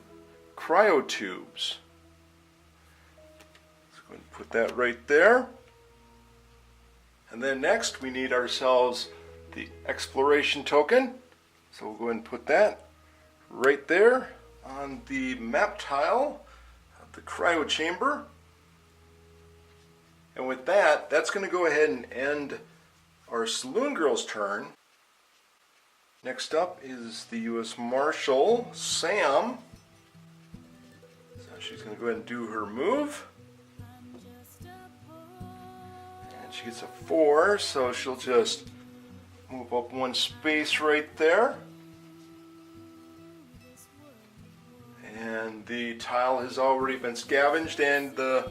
cryo tubes. Let's go ahead and put that right there. And then next we need ourselves the exploration token. So we'll go ahead and put that right there on the map tile of the cryo chamber. And with that, that's going to go ahead and end our Saloon Girl's turn. Next up is the U.S. Marshal, Sam. So she's going to go ahead and do her move. And she gets a 4, so she'll just move up 1 space right there. And the tile has already been scavenged and the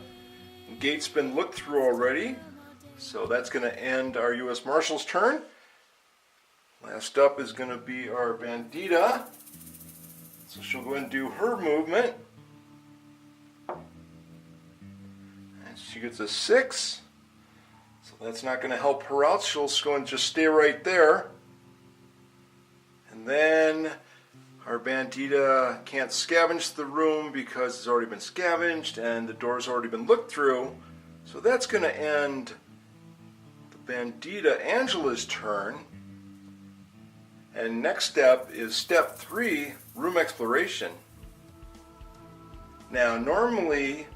gate's been looked through already. So that's going to end our U.S. Marshal's turn. Last up is going to be our Bandita. So she'll go ahead and do her movement. And she gets a 6. So that's not going to help her out. She'll go and just stay right there. And then our Bandita can't scavenge the room because it's already been scavenged and the door's already been looked through. So that's going to end the Bandita Angela's turn. And next step is step 3, room exploration. Now normally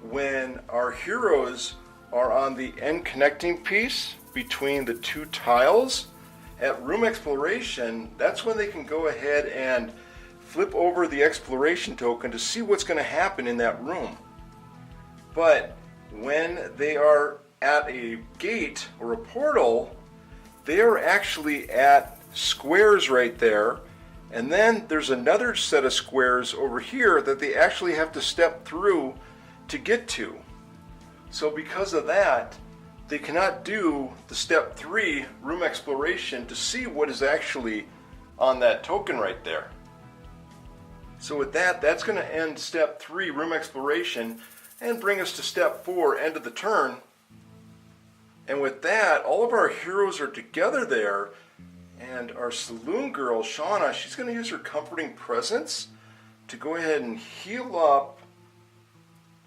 when our heroes are on the end connecting piece between the 2 tiles, at room exploration, that's when they can go ahead and flip over the exploration token to see what's going to happen in that room. But when they are at a gate or a portal, they are actually at squares right there, and then there's another set of squares over here that they actually have to step through to get to. So because of that, they cannot do the step 3 room exploration to see what is actually on that token right there. So with that, that's going to end step 3 room exploration and bring us to step 4 end of the turn. And with that, all of our heroes are together there, and our Saloon Girl, Shauna, she's going to use her comforting presence to go ahead and heal up,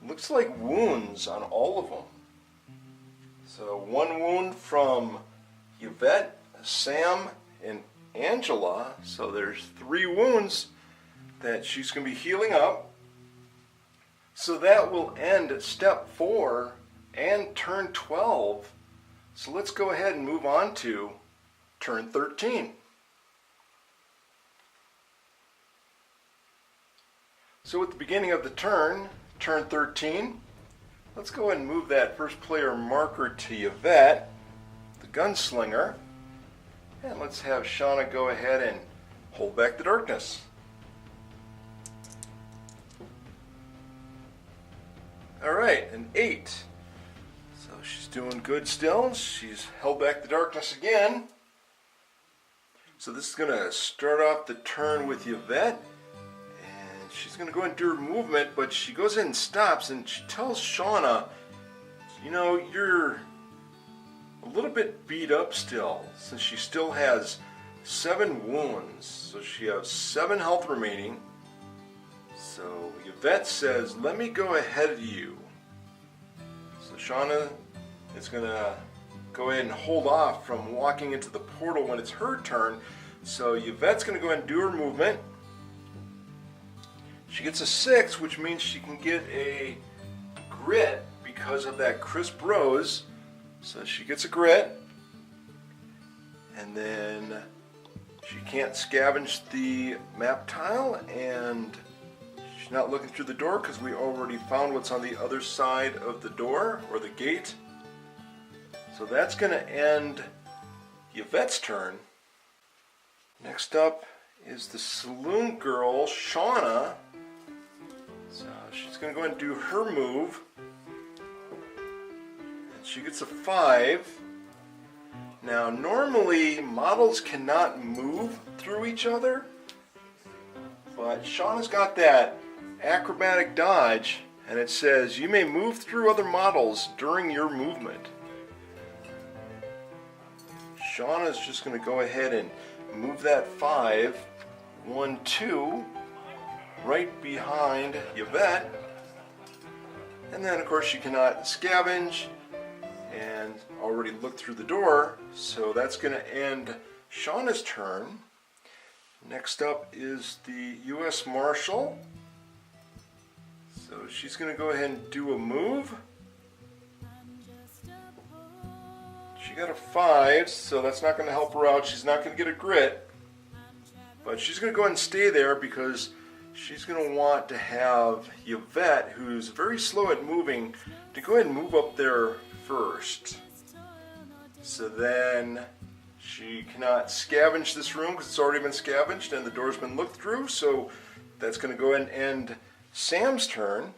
looks like wounds on all of them. So 1 wound from Yvette, Sam, and Angela. So there's 3 wounds that she's going to be healing up. So that will end step 4 and turn 12. So let's go ahead and move on to turn 13. So at the beginning of the turn 13, let's go ahead and move that first player marker to Yvette, the gunslinger, and let's have Shauna go ahead and hold back the darkness. Alright, an 8. So she's doing good still. She's held back the darkness again. So this is going to start off the turn with Yvette. And she's going to go and do her movement, but she goes in and stops and she tells Shauna, you know, you're a little bit beat up still, since she still has 7 wounds. So she has 7 health remaining. So Yvette says, let me go ahead of you. So Shauna is going to go ahead and hold off from walking into the portal when it's her turn. So Yvette's going to go ahead and do her movement. She gets a 6, which means she can get a grit because of that crisp rose. So she gets a grit. And then she can't scavenge the map tile, and she's not looking through the door because we already found what's on the other side of the door or the gate. So that's going to end Yvette's turn. Next up is the Saloon Girl, Shauna. So she's going to go ahead and do her move. And she gets a 5. Now, normally models cannot move through each other, but Shauna's got that acrobatic dodge, and it says you may move through other models during your movement. Shauna's just going to go ahead and move that 5, 1, 2, right behind Yvette. And then, of course, she cannot scavenge and already looked through the door, so that's going to end Shauna's turn. Next up is the U.S. Marshal. So she's going to go ahead and do a move. She got a 5, so that's not going to help her out. She's not going to get a grit. But she's going to go ahead and stay there because she's going to want to have Yvette, who's very slow at moving, to go ahead and move up there first. So then she cannot scavenge this room because it's already been scavenged and the door's been looked through. So that's going to go ahead and end Sam's turn.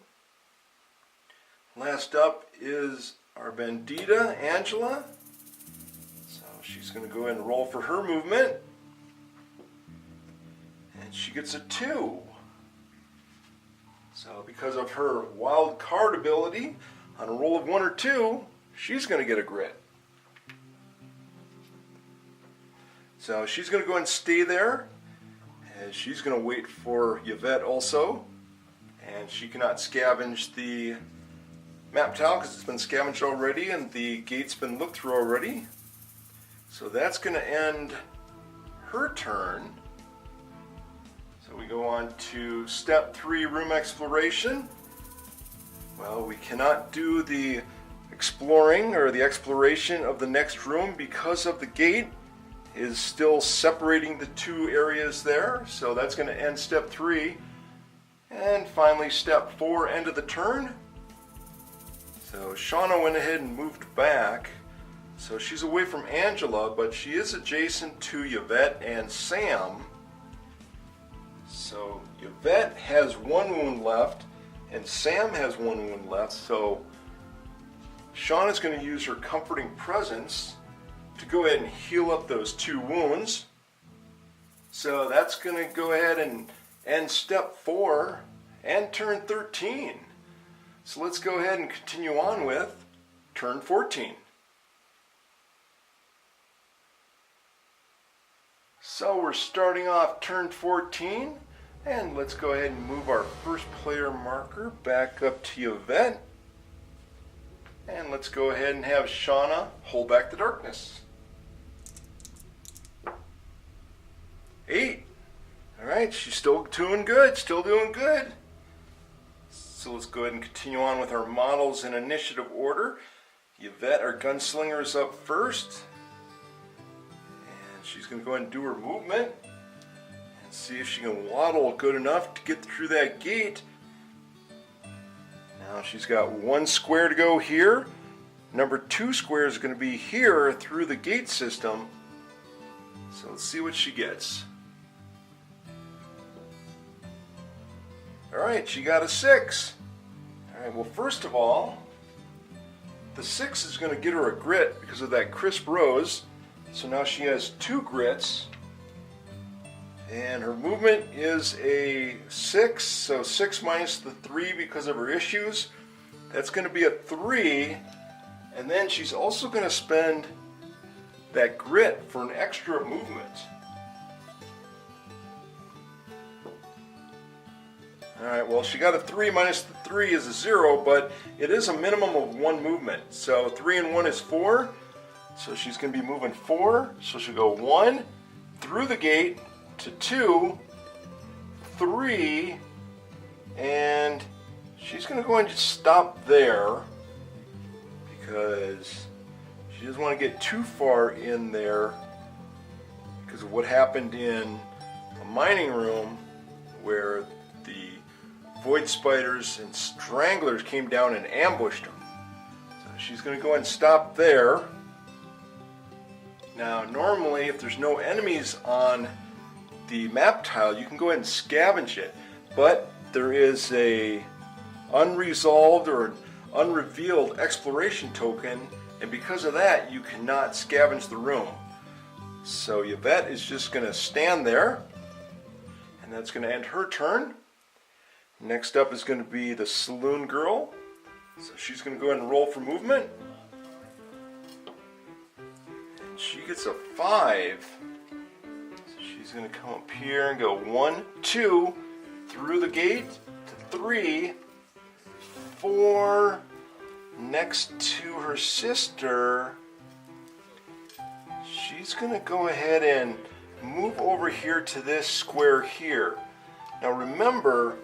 Last up is our Bandita, Angela. So she's going to go ahead and roll for her movement. And she gets a 2. So because of her wild card ability, on a roll of 1 or 2, she's going to get a grit. So she's going to go ahead and stay there. And she's going to wait for Yvette also. And she cannot scavenge the map tile because it's been scavenged already and the gate's been looked through already. So that's going to end her turn. So we go on to step 3, room exploration. Well, we cannot do the exploring or the exploration of the next room because of the gate is still separating the 2 areas there. So that's going to end step 3. And finally step 4, end of the turn. So Shauna went ahead and moved back. So she's away from Angela, but she is adjacent to Yvette and Sam. So Yvette has 1 wound left, and Sam has 1 wound left. So Shauna's going to use her comforting presence to go ahead and heal up those 2 wounds. So that's going to go ahead and end step 4 and turn 13. So let's go ahead and continue on with turn 14. So we're starting off turn 14, and let's go ahead and move our first player marker back up to Yvette. And let's go ahead and have Shauna hold back the darkness. 8. Alright, she's still doing good, So let's go ahead and continue on with our models in initiative order. Yvette, our gunslinger, is up first. And she's going to go ahead and do her movement. And see if she can waddle good enough to get through that gate. Now she's got 1 square to go here. Number 2 square is going to be here through the gate system. So let's see what she gets. Alright, she got a 6. Alright, well, first of all, the 6 is going to get her a grit because of that crisp rose. So now she has 2 grits. And her movement is a 6, so 6 minus the 3 because of her issues. That's going to be a 3. And then she's also going to spend that grit for an extra movement. Alright, well, she got a 3 minus the 3 is a 0, but it is a minimum of 1 movement. So 3 and 1 is 4. So she's going to be moving 4. So she'll go 1 through the gate to 2, 3, and she's going to go and just stop there because she doesn't want to get too far in there because of what happened in the mining room where the void spiders and stranglers came down and ambushed them. So she's going to go and stop there. Now normally if there's no enemies on the map tile you can go ahead and scavenge it, but there is a unresolved or unrevealed exploration token and because of that, you cannot scavenge the room. So Yvette is just going to stand there, and that's going to end her turn. Next up is going to be the Saloon Girl. So she's going to go ahead and roll for movement. And she gets a 5. So she's going to come up here and go 1, 2, through the gate to 3, 4, next to her sister. She's going to go ahead and move over here to this square here. Now remember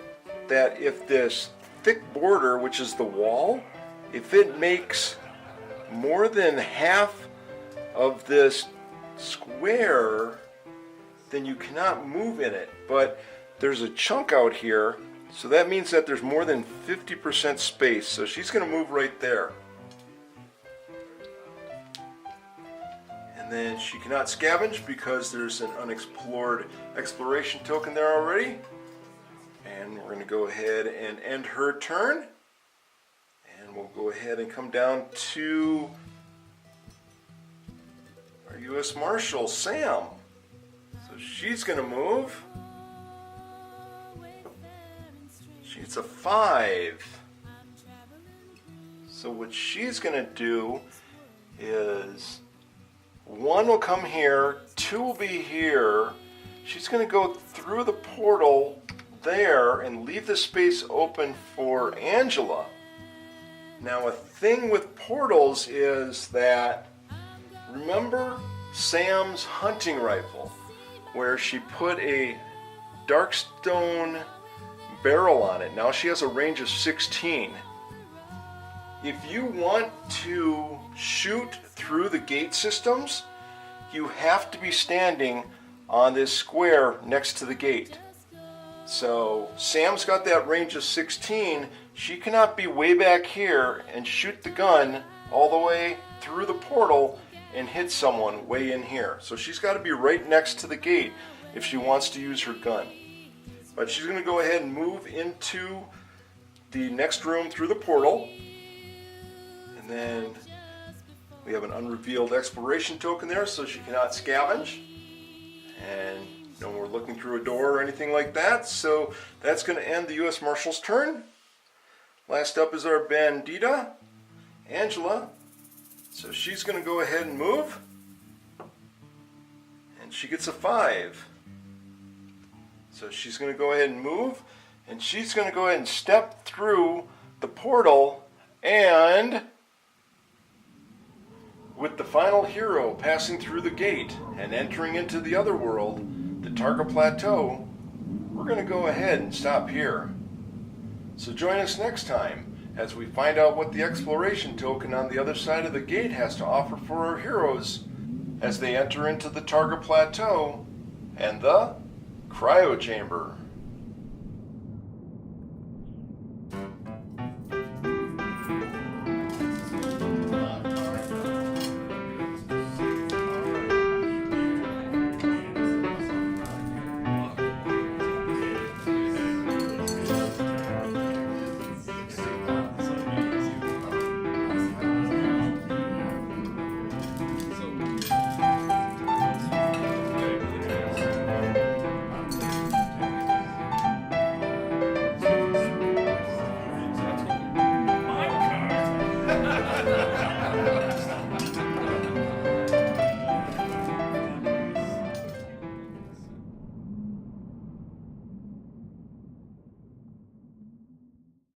that if this thick border, which is the wall, if it makes more than half of this square, then you cannot move in it. But there's a chunk out here, so that means that there's more than 50% space. So she's going to move right there. And then she cannot scavenge because there's an unexplored exploration token there already. And we're going to go ahead and end her turn. And we'll go ahead and come down to our U.S. Marshal, Sam. So she's going to move. She gets a 5. So what she's going to do is 1 will come here, 2 will be here. She's going to go through the portal there and leave the space open for Angela. Now a thing with portals is that, remember Sam's hunting rifle where she put a Darkstone barrel on it. Now she has a range of 16. If you want to shoot through the gate systems, you have to be standing on this square next to the gate. So Sam's got that range of 16. She cannot be way back here and shoot the gun all the way through the portal and hit someone way in here. So she's got to be right next to the gate if she wants to use her gun. But she's going to go ahead and move into the next room through the portal. And then we have an unrevealed exploration token there, so she cannot scavenge. And no more looking through a door or anything like that. So that's going to end the U.S. Marshal's turn. Last up is our Bandita, Angela. So she's going to go ahead and move. And she gets a 5. So she's going to go ahead and move. And she's going to go ahead and step through the portal. And with the final hero passing through the gate and entering into the other world, the Targa Plateau, we're going to go ahead and stop here. So join us next time as we find out what the exploration token on the other side of the gate has to offer for our heroes as they enter into the Targa Plateau and the Cryo Chamber.